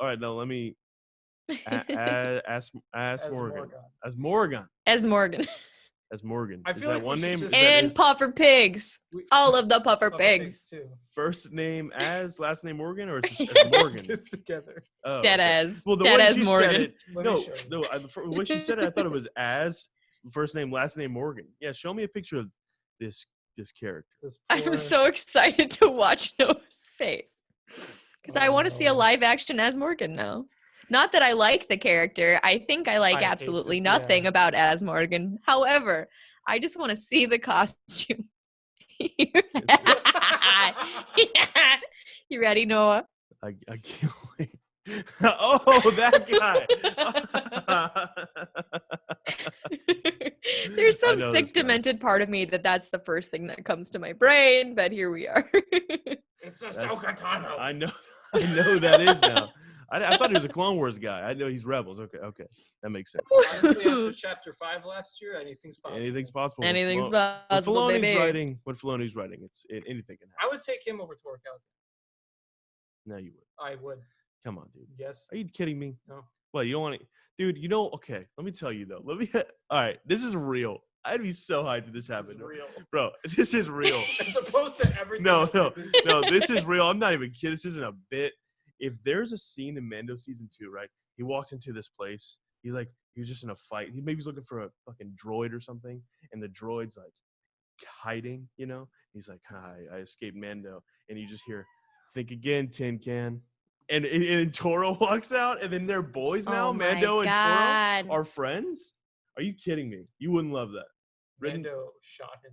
all right, now let me ask Morgan. As Morgan. As Morgan. I feel like one name? And Puffer Pigs. All of the Puffer Pigs. Too. First name as, last name Morgan, or just as Morgan? It's together. Oh, Dead as. Well, the Dead way as she Morgan. said it, when she said it, I thought it was as, first name, last name Morgan. Yeah, show me a picture of this character. I'm so excited to watch Noah's face. Because I want to see a live action As Morgan now. Not that I like the character. I think I like absolutely nothing about As Morgan. However, I just want to see the costume. You ready, Noah? I can't wait. Oh, that guy. There's some sick, demented part of me that's the first thing that comes to my brain, but here we are. It's Ahsoka Tano. I know that is now. I thought he was a Clone Wars guy. I know he's Rebels. Okay, that makes sense. Honestly, after Chapter 5 last year, anything's possible. Anything's possible. Anything's possible, When baby. Filoni's writing, anything can happen. I would take him over Toro Calican. No, you would. I would. Come on, dude. Yes. Are you kidding me? No. Well, you don't want to, dude. Okay. Let me tell you though. All right. This is real. I'd be so hyped if this happened. This is real. Bro, this is real. As opposed to everything. No. This is real. I'm not even kidding. This isn't a bit. If there's a scene in Mando season 2, right? He walks into this place. He was just in a fight. He maybe was looking for a fucking droid or something, and the droid's like hiding. He's like, "Hi, I escaped Mando," and you just hear, "Think again, Tin Can." And Toro walks out, and then they're boys now. Mando and Toro are friends. Are you kidding me? You wouldn't love that. Mando shot him.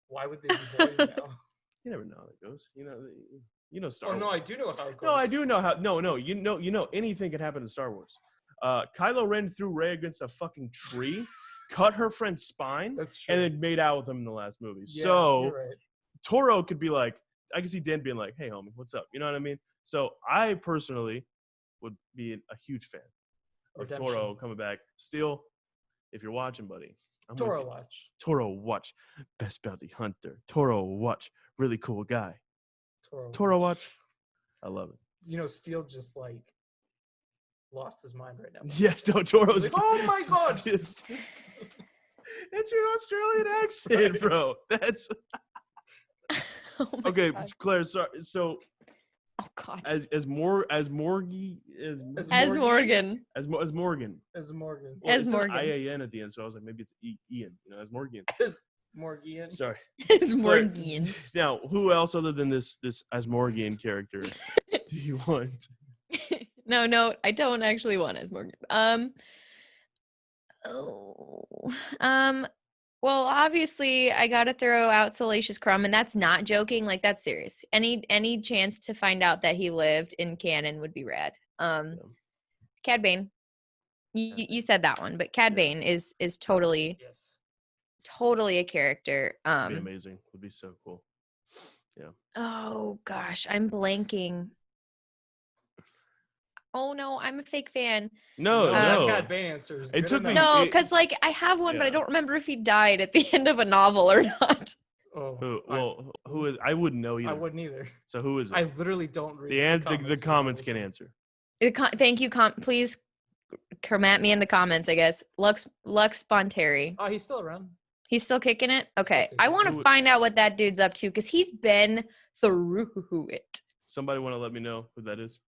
Why would they be boys now? You never know how it goes. Star Wars. No, I do know how it goes. No, I do know how. No, anything can happen in Star Wars. Kylo Ren threw Rey against a fucking tree, cut her friend's spine, and then made out with him in the last movie. Yeah, so you're right. Toro could be like, I can see Dan being like, "Hey, homie, what's up?" You know what I mean? So I personally would be a huge fan of Toro coming back. Still, if you're watching, buddy, Toro watch. Toro watch, best bounty hunter. Toro watch, really cool guy. Toro watch. I love it. Steele just lost his mind right now. Yes, no, Toro's like, oh my God. That's your Australian accent, bro. That's okay, God. Claire. So, oh God, as Morgan. As Morgan. As Well, Morgan. IAN at the end, so I was like, maybe it's Ian. As Morgan. Morgian. Sorry. Morgian. Now, who else other than this Asmorgian character do you want? No, I don't actually want Asmorgian. Well, obviously, I gotta throw out Salacious Crumb, and that's not joking. Like, that's serious. Any chance to find out that he lived in canon would be rad. Cad Bane. You said that one, but Cad Bane is totally totally a character. It'd be amazing. Would be so cool. Yeah. Oh gosh, I'm blanking. Oh no, I'm a fake fan. No. Cad Bane answers. It took me. No, because like I have one, but I don't remember if he died at the end of a novel or not. Oh. Who is? I wouldn't know either. I wouldn't either. So who is it? I literally don't read the comments can answer. Thank you. Please come at me in the comments. I guess Lux Bonteri. Oh, he's still around. He's still kicking it. Okay, I want to find out what that dude's up to because he's been through it. Somebody want to let me know who that is?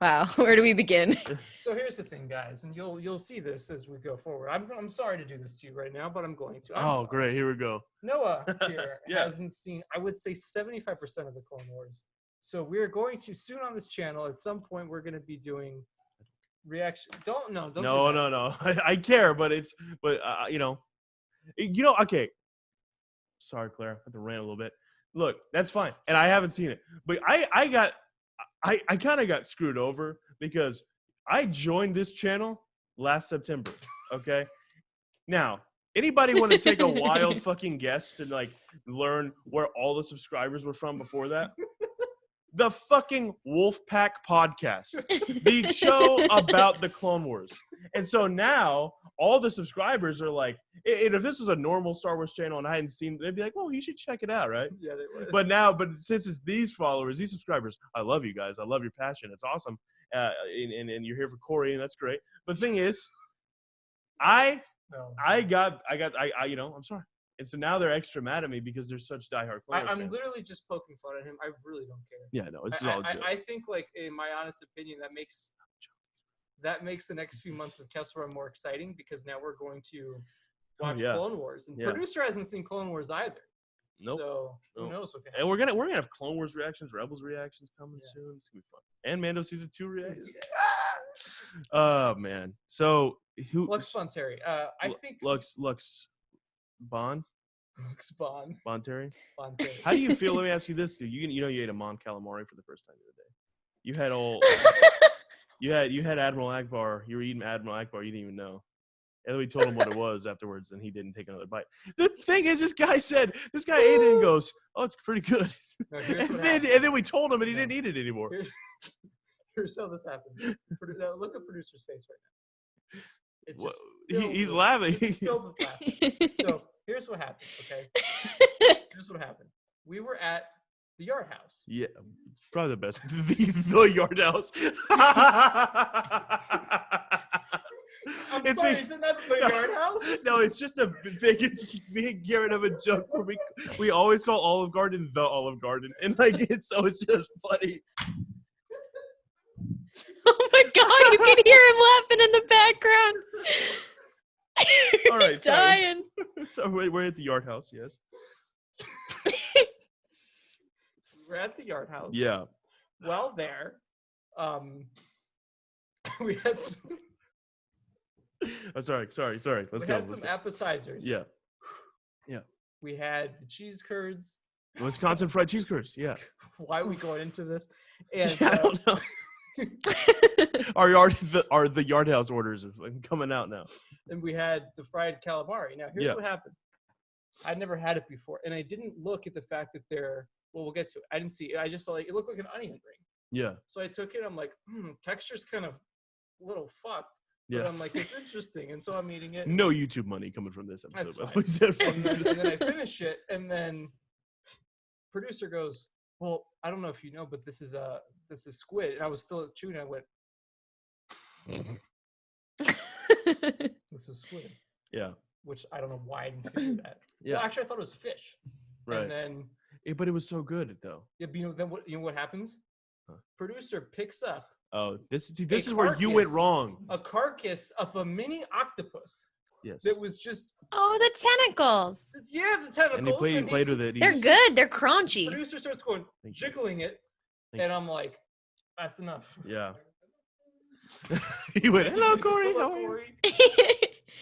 Wow, where do we begin? So here's the thing, guys, and you'll see this as we go forward. I'm sorry to do this to you right now, but I'm going to. I'm sorry. Great, here we go. Noah here hasn't seen, I would say, 75% of the Clone Wars. So we're going to soon on this channel. At some point, we're going to be doing reaction. Don't. No. I care, but okay. Sorry, Claire, I have to rant a little bit. Look, that's fine, and I haven't seen it, but I kind of got screwed over because I joined this channel last September. Okay, now anybody want to take a wild fucking guess to like learn where all the subscribers were from before that? The fucking Wolfpack podcast, the show about the Clone Wars. And so now all the subscribers are like, if this was a normal Star Wars channel and I hadn't seen, they'd be like, well, you should check it out, right? Yeah, they would. But since it's these followers, these subscribers, I love you guys. I love your passion. It's awesome. And you're here for Corey, and that's great. But the thing is, I'm sorry. And so now they're extra mad at me because they're such diehard Clone Wars I'm fans. literally just poking fun at him. I really don't care. Yeah, no, this is all joke. I think, like, in my honest opinion, that makes the next few months of Kessel Run more exciting because now we're going to watch Clone Wars. And producer hasn't seen Clone Wars either. Nope. So who knows what can happen. And we're gonna have Clone Wars reactions, Rebels reactions coming soon. It's gonna be fun. And Mando Season 2 reactions. Oh man. So who? Lux Bonteri. I think Lux Bond. Lux Bond. Bonteri. Bonteri. How do you feel? Let me ask you this, dude. You ate a Mon Calamari for the first time the other day. You had all. You had Admiral Akbar. You were eating Admiral Akbar. You didn't even know. And then we told him what it was afterwards, and he didn't take another bite. The thing is, this guy ait it and goes, "Oh, it's pretty good." No, and then we told him, and he didn't eat it anymore. Here's how this happened. Look at producer's face right now. It's just he's laughing. It's filled with laughter. So here's what happened. Okay. Here's what happened. We were at the Yard House. Yeah, probably the best. The Yard House. I'm sorry, is it not the Yard House? No, it's just a thing. It's me and Garrett have a joke where we always call Olive Garden the Olive Garden, and like it's just funny. Oh my God, you can hear him laughing in the background. All right, dying. So we're at the Yard House, yes. We're at the Yard House. Yeah. Well, there, we had. Sorry. Let's go. We had some appetizers. Yeah. We had the cheese curds. Wisconsin fried cheese curds. Yeah. Why are we going into this? And I don't know. The Yard House orders are coming out now. And we had the fried calamari. Now here's what happened. I'd never had it before, and I didn't look at the fact that they're. Well, we'll get to it. I didn't see it. I just saw it looked like an onion ring. Yeah. So I took it. I'm like, texture's kind of a little fucked. Yeah. But I'm like, it's interesting, and so I'm eating it. No YouTube money coming from this episode. That's fine. and then I finish it, and then producer goes, "Well, I don't know if you know, but this is squid." And I was still chewing. I went, "This is squid." Yeah. Which I don't know why I didn't figure that. Yeah. Well, actually, I thought it was fish. Right. And then. But it was so good though. Yeah, but then what happens? Huh. Producer picks up. Oh, this is where you went wrong. A carcass of a mini octopus. Yes. That was just. Oh, the tentacles. Yeah, the tentacles. And he played with it. They're good. They're crunchy. The producer starts going, jiggling it. And I'm like, that's enough. Yeah. He went, hello, Corey. Hello, Corey.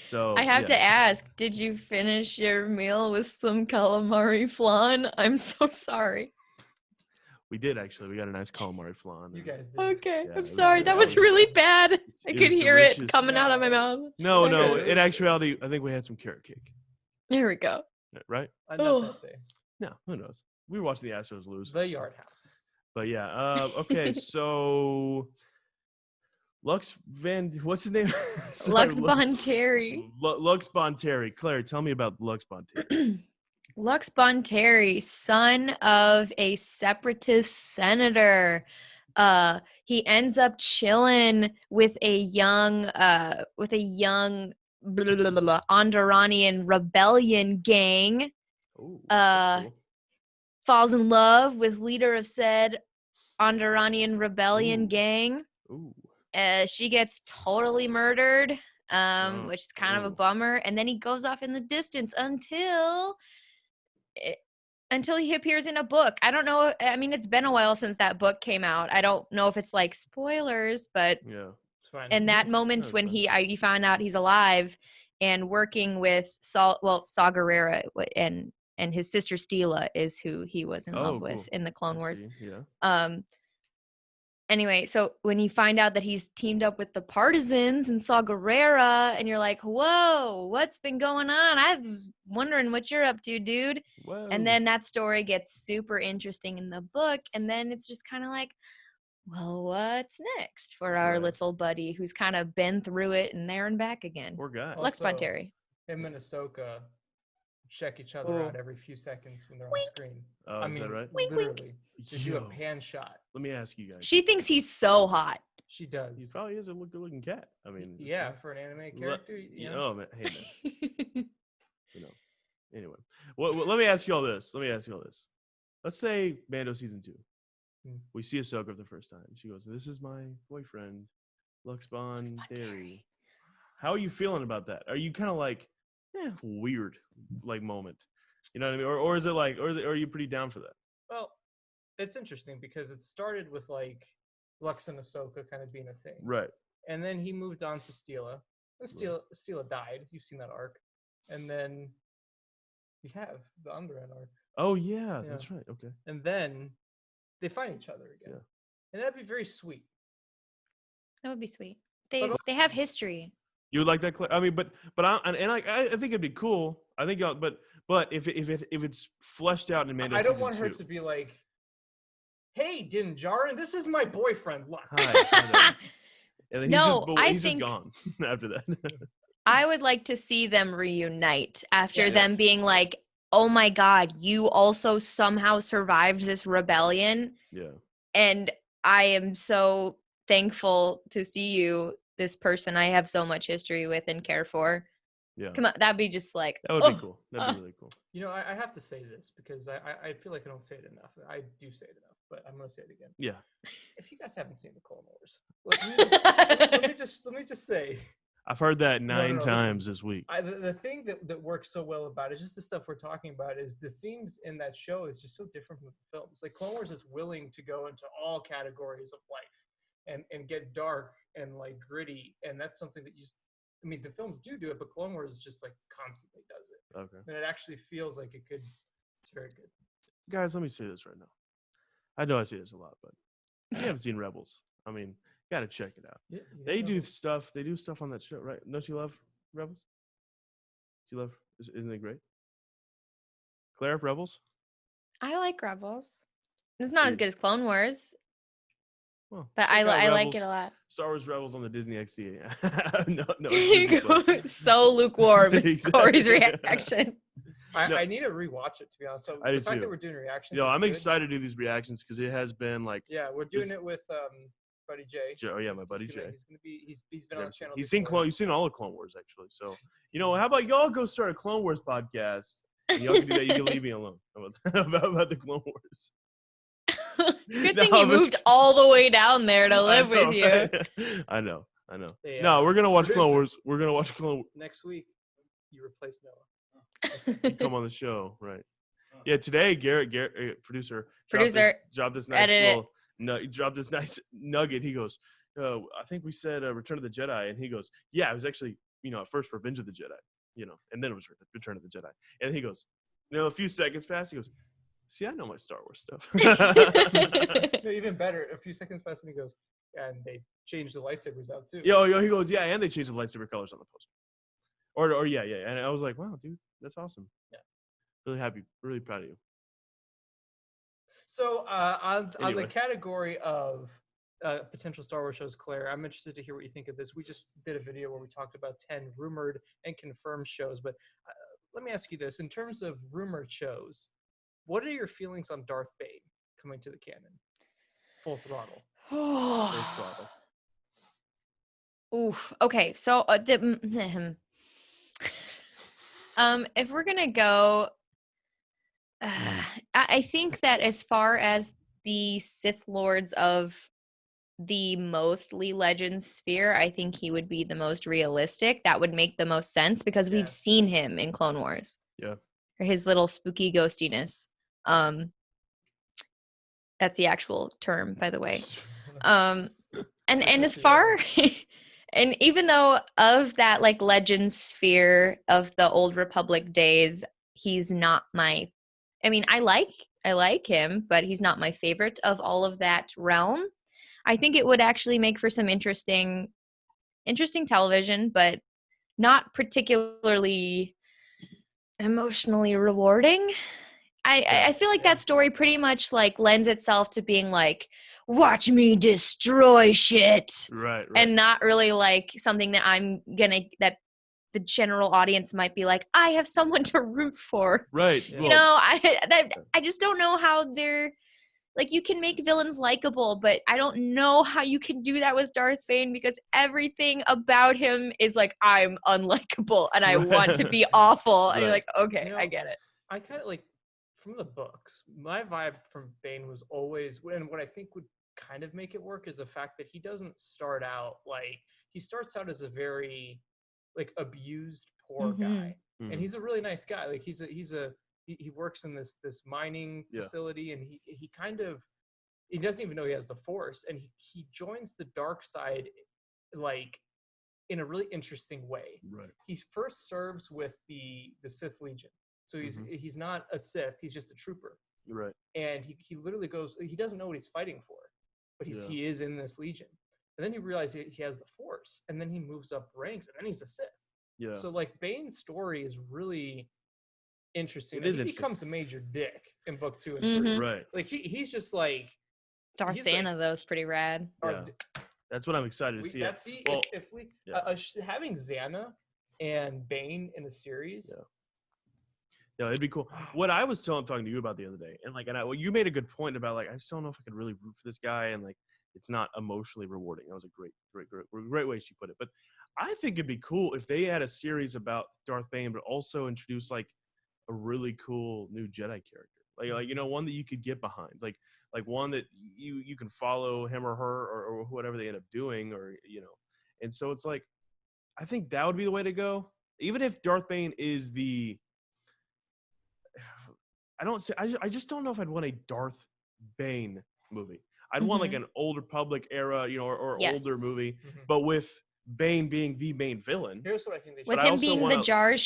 So I have to ask, did you finish your meal with some calamari flan? I'm so sorry. We did, actually. We got a nice calamari flan. You guys did. Okay, Yeah, I'm sorry. That was really bad. I could hear it coming out of my mouth. No. In actuality, I think we had some carrot cake. Here we go. Right? Not that day. No, who knows? We were watching the Astros lose. The Yard House. But yeah, okay, so what's his name? Lux Bonteri. Lux Bonteri. Claire, tell me about Lux Bonteri. Lux Bonteri, son of a separatist senator. He ends up chilling with a young Andoranian rebellion gang. Ooh, that's cool. Falls in love with leader of said Andoranian rebellion gang. Ooh. She gets totally murdered, which is kind of a bummer. And then he goes off in the distance until he appears in a book. I don't know. I mean, it's been a while since that book came out. I don't know if it's like spoilers, but yeah, it's fine. In that moment when you find out he's alive and working with Saw Gerrera and his sister Steela is who he was in love with in the Clone Wars. Yeah. Anyway, so when you find out that he's teamed up with the Partisans and Saw Gerrera, and you're like, whoa, what's been going on? I was wondering what you're up to, dude. Whoa. And then that story gets super interesting in the book, and then it's just kind of like, well, what's next for our little buddy who's kind of been through it and there and back again? Poor guy. Lux Bonteri. Him and Ahsoka check each other out every few seconds when they're on screen. Oh, is that right? Literally. They do a pan shot. Let me ask you guys. She thinks he's so hot. She does. He probably is a good-looking cat. I mean, yeah, for an anime character. Man, hey man. Anyway, well, let me ask you all this. Let's say Mando season 2. We see Ahsoka for the first time. She goes, "This is my boyfriend, Lux Bonteri." How are you feeling about that? Are you kind of like, weird, like moment? You know what I mean? Or is it like, or are you pretty down for that? Well, it's interesting because it started with like Lux and Ahsoka kind of being a thing, right? And then he moved on to Steela. And Steela died. You've seen that arc, and then you have the Underend arc. Oh yeah, that's right. Okay. And then they find each other again, and that'd be very sweet. That would be sweet. They have history. You would like that? I mean, but I think it'd be cool. I think, but if it's fleshed out in Mando, I don't want her to be like, "Hey, Din Djarin, this is my boyfriend, Lux." Hi. And then he's just gone after that. I would like to see them reunite after them being like, "Oh my God, you also somehow survived this rebellion." Yeah. And I am so thankful to see you, this person I have so much history with and care for. Yeah. Come on, that'd be just like, that would be cool. That'd be really cool. You know, I have to say this because I feel like I don't say it enough. I do say it enough, but I'm going to say it again. Yeah. If you guys haven't seen the Clone Wars, let me just say. I've heard that 9 times this week. The thing that works so well about it, just the stuff we're talking about, is the themes in that show is just so different from the films. Like Clone Wars is willing to go into all categories of life and get dark and like gritty, and that's something that the films do it, but Clone Wars just like constantly does it. Okay. And it actually feels like it could. It's very good. Guys, let me say this right now. I know I say this a lot, but if you haven't seen Rebels, I mean, you gotta check it out. Yeah, they do stuff. They do stuff on that show, right? Don't you love Rebels? Isn't it great? Claire, Rebels? I like Rebels. It's not as good as Clone Wars. Well, but I like it a lot. Star Wars Rebels on the Disney XD. no. So lukewarm. Exactly. Corey's reaction. I need to rewatch it, to be honest. So the fact that we're doing reactions. I'm excited to do these reactions because it has been like. Yeah, we're doing it with Buddy Jay. Oh yeah, my buddy Jay. He's been on the channel. He's seen all the Clone Wars actually. So how about y'all go start a Clone Wars podcast? And y'all can do that. You can leave me alone about the Clone Wars. Good thing you moved all the way down there to live with you. I know. Yeah. No, we're gonna watch Clone Wars. We're gonna watch Clone Wars next week. you replace Noah. You come on the show, right? Yeah, today Garrett, producer, dropped this nice little dropped this nice nugget. He goes, I think we said Return of the Jedi, and he goes, yeah, it was actually at first Revenge of the Jedi, and then it was Return of the Jedi, and he goes, a few seconds pass, he goes, see, I know my Star Wars stuff. No, even better, a few seconds pass, and he goes, and they changed the lightsabers out too. Yo, he goes, yeah, and they changed the lightsaber colors on the poster. Or yeah, and I was like, wow, dude, that's awesome. Yeah, really happy, really proud of you. So on the category of potential Star Wars shows, Claire, I'm interested to hear what you think of this. We just did a video where we talked about 10 rumored and confirmed shows, but let me ask you this: in terms of rumored shows, what are your feelings on Darth Bane coming to the canon? Full throttle. Full throttle. Oof. Okay. So, if we're gonna go, I think that as far as the Sith Lords of the mostly Legend sphere, I think he would be the most realistic. That would make the most sense because we've seen him in Clone Wars. Yeah. Or his little spooky ghostiness. That's the actual term, by the way. And as far and even though of that like Legend sphere of the Old Republic days, he's not my I like him, but he's not my favorite of all of that realm. I think it would actually make for some interesting television, but not particularly emotionally rewarding. I feel like that story pretty much like lends itself to being like, watch me destroy shit. Right. And not really like something that that the general audience might be like, I have someone to root for. Right. I just don't know how they're like, you can make villains likable, but I don't know how you can do that with Darth Bane because everything about him is like, I'm unlikable and I want to be awful. And you're like, okay, I get it. I kind of like, from the books, my vibe from Bane was always, and what I think would kind of make it work is the fact that he doesn't start out like, he starts out as a very like abused poor guy, and he's a really nice guy. Like he works in this mining facility, and he doesn't even know he has the Force, and he joins the dark side like in a really interesting way. Right. He first serves with the Sith Legion. So he's not a Sith, he's just a trooper. Right. And he literally goes, he doesn't know what he's fighting for, but he is in this Legion. And then he realizes he has the Force, and then he moves up ranks, and then he's a Sith. Yeah. So like Bane's story is really interesting. He becomes a major dick in book 2 and 3. Right. Like he's just like Darth Zana, though, is pretty rad. Yeah. That's what I'm excited to see. If we having Zana and Bane in a series. Yeah. No, it'd be cool. What I was talking to you about the other day, and you made a good point about like, I just don't know if I could really root for this guy, and like, it's not emotionally rewarding. That was a great way she put it. But I think it'd be cool if they had a series about Darth Bane, but also introduce like a really cool new Jedi character, like one that you could get behind, like one that you can follow him or her or whatever they end up doing, or and so it's like, I think that would be the way to go. Even if Darth Bane is I just don't know if I'd want a Darth Bane movie. I'd want like an Old Republic era, or older movie, but with Bane being the main villain. Here's what I think they should. With him being the Jaws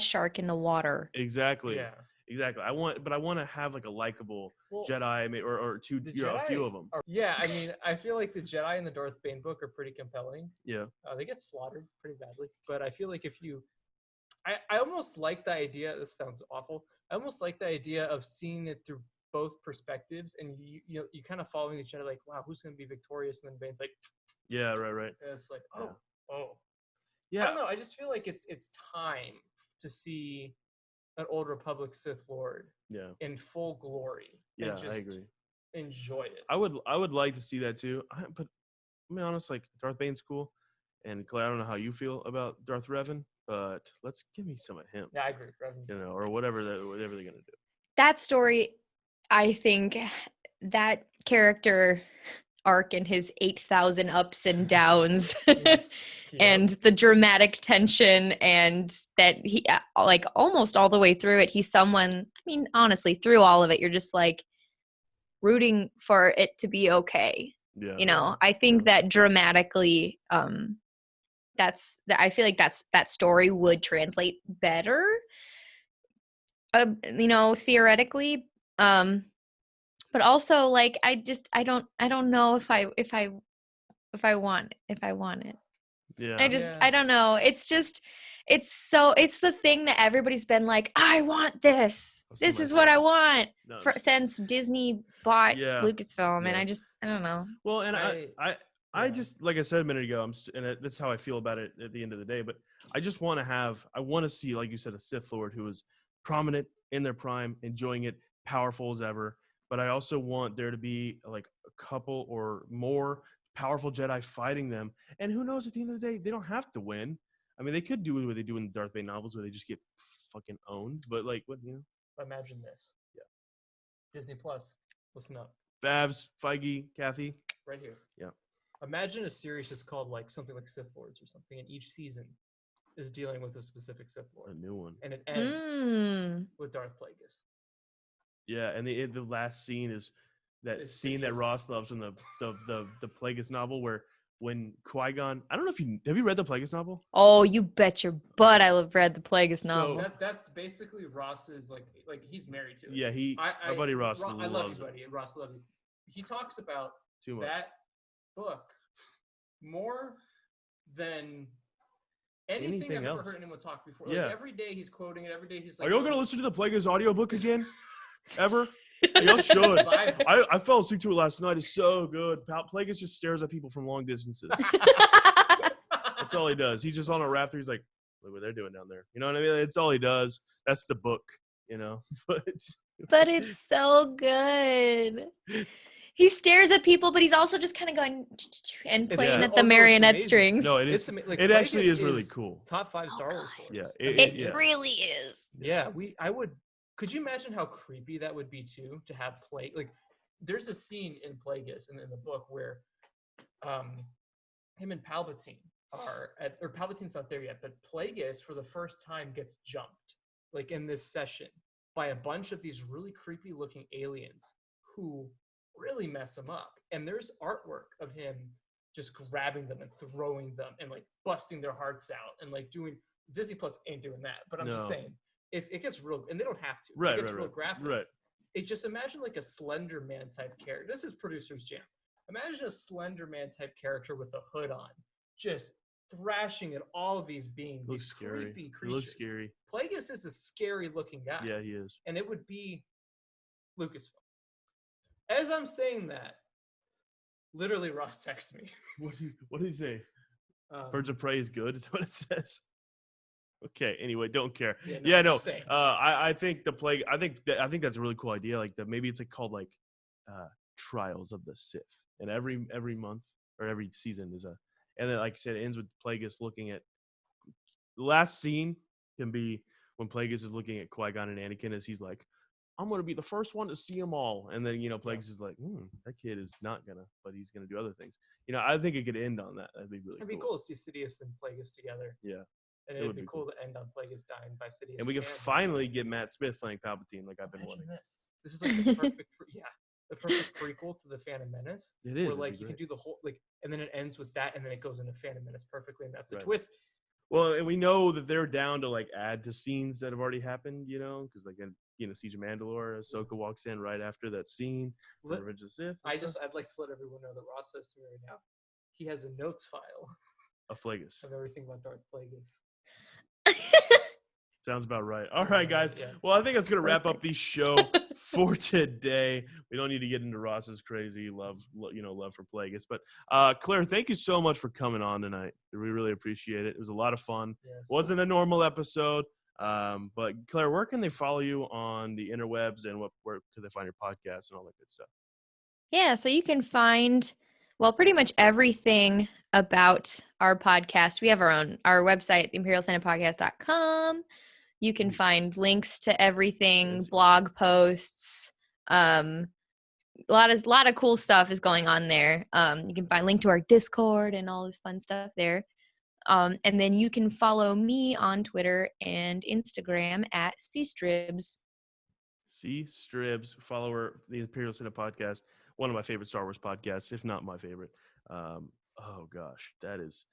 shark in the water. Exactly. Yeah. Exactly. I want to have like a likable Jedi, or two, a few of them. I feel like the Jedi in the Darth Bane book are pretty compelling. Yeah. They get slaughtered pretty badly, but I feel like I almost like the idea. This sounds awful. I almost like the idea of seeing it through both perspectives, and you kind of following each other, like, wow, who's going to be victorious? And then Bane's like, yeah, right. And it's like, yeah. I don't know. I just feel like it's time to see an Old Republic Sith Lord, in full glory. Yeah, and just I agree. Enjoy it. I would like to see that too. But I mean, honest, like Darth Bane's cool, and Claire, I don't know how you feel about Darth Revan, but let's give me some of him. Yeah, I agree. Revan's or whatever they're gonna do. That story, I think that character arc and his 8,000 ups and downs and the dramatic tension, and that he like almost all the way through it, he's someone, I mean, honestly, through all of it, you're just like rooting for it to be okay. Yeah. You know, I think that dramatically, I feel like that story would translate better, you know, theoretically. But also, like, I don't know if I want it. Yeah. I don't know. It's just, it's the thing that everybody's been like, I want this. This is what I want since Disney bought Lucasfilm. And I don't know. Well, and I just, like I said a minute ago, that's how I feel about it at the end of the day. But I just want to see, like you said, a Sith Lord who is prominent in their prime, enjoying it, powerful as ever. But I also want there to be like a couple or more powerful Jedi fighting them. And who knows, at the end of the day, they don't have to win. I mean, they could do what they do in the Darth Bane novels where they just get fucking owned. But like, what, you know? Imagine this. Yeah. Disney Plus. Listen up. Favs, Feige, Kathy. Right here. Yeah. Imagine a series just called like something like Sith Lords or something, and each season is dealing with a specific Sith Lord. A new one. And it ends with Darth Plagueis. Yeah, and the last scene is that scene that Ross loves in the Plagueis novel, where when Qui-Gon, I don't know if have you read the Plagueis novel? Oh, you bet your butt I read the Plagueis novel. So that's basically Ross's like he's married to it. Yeah, my buddy Ross loves I love you, buddy. Ross, love you. He talks about that book more than anything I've ever heard anyone talk before. Like, every day he's quoting it. Every day he's like, "Are y'all gonna listen to the Plagueis audiobook again? Ever? Y'all should." I fell asleep to it last night. It's so good. Plagueis just stares at people from long distances. That's all he does. He's just on a rafter. He's like, "Look what they're doing down there." You know what I mean? It's all he does. That's the book, you know. But it's so good. He stares at people, but he's also just kind of going and playing at the marionette strings. No, it is. It actually is really cool. Top 5 Star Wars stories. Yeah, it really is. Yeah, could you imagine how creepy that would be too, to have like there's a scene in Plagueis in the book where him and Palpatine or Palpatine's not there yet, but Plagueis for the first time gets jumped like in this session by a bunch of these really creepy looking aliens who really mess him up. And there's artwork of him just grabbing them and throwing them and like busting their hearts out and like doing. Disney Plus ain't doing that, but I'm just saying it gets real, and they don't have to. It gets real graphic. Right. It just imagine like a Slender Man type character. This is producer's jam. Imagine a Slender Man type character with a hood on, just thrashing at all of these beings. Looks these scary. Creepy creatures. He looks scary. Plagueis is a scary looking guy. Yeah, he is. And it would be Lucasfilm. As I'm saying that, literally Ross texts me. What did he say? Birds of Prey is good. Is what it says. Okay. Anyway, don't care. No. I think the plague. I think that's a really cool idea. Like maybe it's like called like Trials of the Sith, and every month or every season is and then like I said, it ends with Plagueis looking at. The last scene can be when Plagueis is looking at Qui-Gon and Anakin as he's like, "I'm gonna be the first one to see them all," and then Plagueis is like, "That kid is not gonna, but he's gonna do other things." I think it could end on that. That'd be really. It'd be cool to see Sidious and Plagueis together. Yeah. And it'd be cool to end on Plagueis dying by Sidious. And we could finally get Matt Smith playing Palpatine, like I've been wanting. This is like the perfect, the perfect prequel to the Phantom Menace. It is. Where like you can do the whole and then it ends with that, and then it goes into Phantom Menace perfectly, and that's the twist. Well, and we know that they're down to like add to scenes that have already happened, because like Siege of Mandalore, Ahsoka walks in right after that scene. Revenge of the Sith. I'd like to let everyone know that Ross says to me right now, he has a notes file of Plagueis of everything about Darth Plagueis. Sounds about right. All right, guys. Yeah. Well, I think that's going to wrap up the show for today. We don't need to get into Ross's crazy love for Plagueis. But Claire, thank you so much for coming on tonight. We really appreciate it. It was a lot of fun. Yes. Wasn't a normal episode. But Claire, where can they follow you on the interwebs, and where can they find your podcast and all that good stuff? Yeah, so you can find pretty much everything about our podcast. We have our website, imperialsendpodcast.com. You can find links to everything, blog posts, a lot of cool stuff is going on there. You can find a link to our Discord and all this fun stuff there. And then you can follow me on Twitter and Instagram at cstribs. cstribs, follower, the Imperial Cinema Podcast, one of my favorite Star Wars podcasts, if not my favorite. Oh gosh, that is.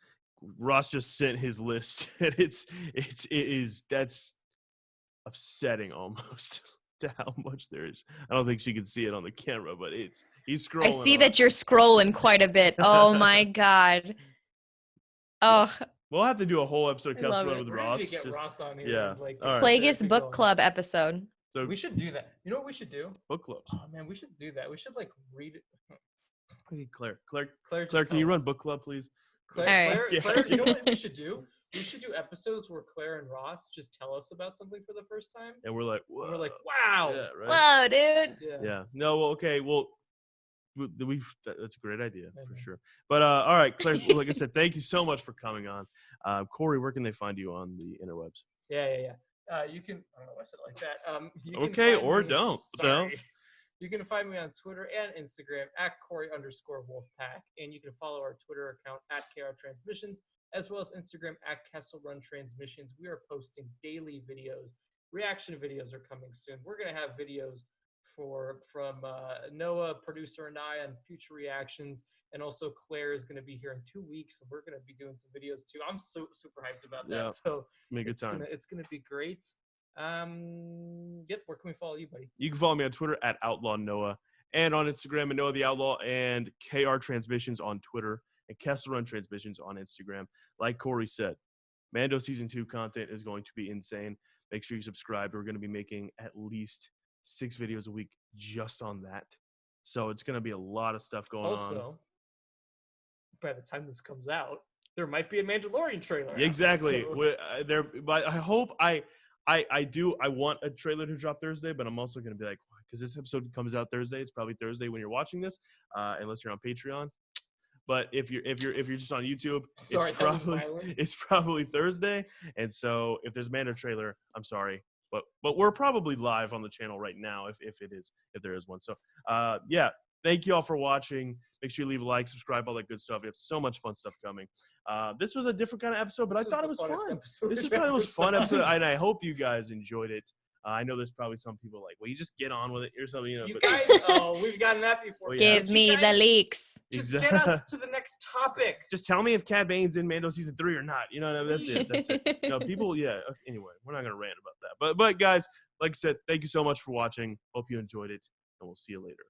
Ross just sent his list, and that's upsetting almost to how much there is. I don't think she can see it on the camera, but he's scrolling. I see that you're scrolling quite a bit. Oh my god. Oh, we'll have to do a whole episode of Kessel Run with We're Ross. Need to get Ross on here. Yeah. Like, Plagueis Book Club episode. So we should do that. You know what we should do? Book clubs. Oh man, we should do that. We should like read it. Hey, Claire, can you run book club, please? Claire, you know what we should do? We should do episodes where Claire and Ross just tell us about something for the first time. And we're like, whoa. And we're like, wow. Yeah, right? Whoa, dude. Yeah. No, well, okay. Well, that's a great idea for sure. But all right, Claire, like I said, thank you so much for coming on. Corey, where can they find you on the interwebs? Yeah. You can, I don't know why I said it like that. Okay, or don't. Sorry. You can find me on Twitter and Instagram at Corey_Wolfpack. And you can follow our Twitter account at KR Transmissions, as well as Instagram at Kessel Run Transmissions. We are posting daily videos. Reaction videos are coming soon. We're going to have videos from Noah, producer, and I on future reactions. And also Claire is going to be here in 2 weeks. So we're going to be doing some videos too. I'm so super hyped about that. Yeah, so it's going to be a good time. It's going to be great. Where can we follow you, buddy? You can follow me on Twitter at Outlaw Noah, and on Instagram at Noah the Outlaw, and KR Transmissions on Twitter, and Kessel Run Transmissions on Instagram. Like Corey said, Mando Season 2 content is going to be insane. Make sure you subscribe. We're going to be making at least 6 videos a week just on that. So it's going to be a lot of stuff going on. Also, by the time this comes out, there might be a Mandalorian trailer. Exactly. So. But I hope I want a trailer to drop Thursday, but I'm also going to be like, because this episode comes out Thursday. It's probably Thursday when you're watching this, unless you're on Patreon. But if you're just on YouTube, it's probably Thursday. And so if there's a Mando trailer, I'm sorry, but we're probably live on the channel right now if there is one. So yeah, thank you all for watching. Make sure you leave a like, subscribe, all that good stuff. We have so much fun stuff coming. This was a different kind of episode, but I thought it was fun. This is probably the most fun episode, and I hope you guys enjoyed it. I know there's probably some people like, well, you just get on with it or something, You guys, we've gotten that before. Well, yeah. Give me the leaks. Just get us to the next topic. Just tell me if Cad Bane's in Mando Season 3 or not. You know, that's it. You know, people, yeah. Anyway, we're not going to rant about that. But guys, like I said, thank you so much for watching. Hope you enjoyed it, and we'll see you later.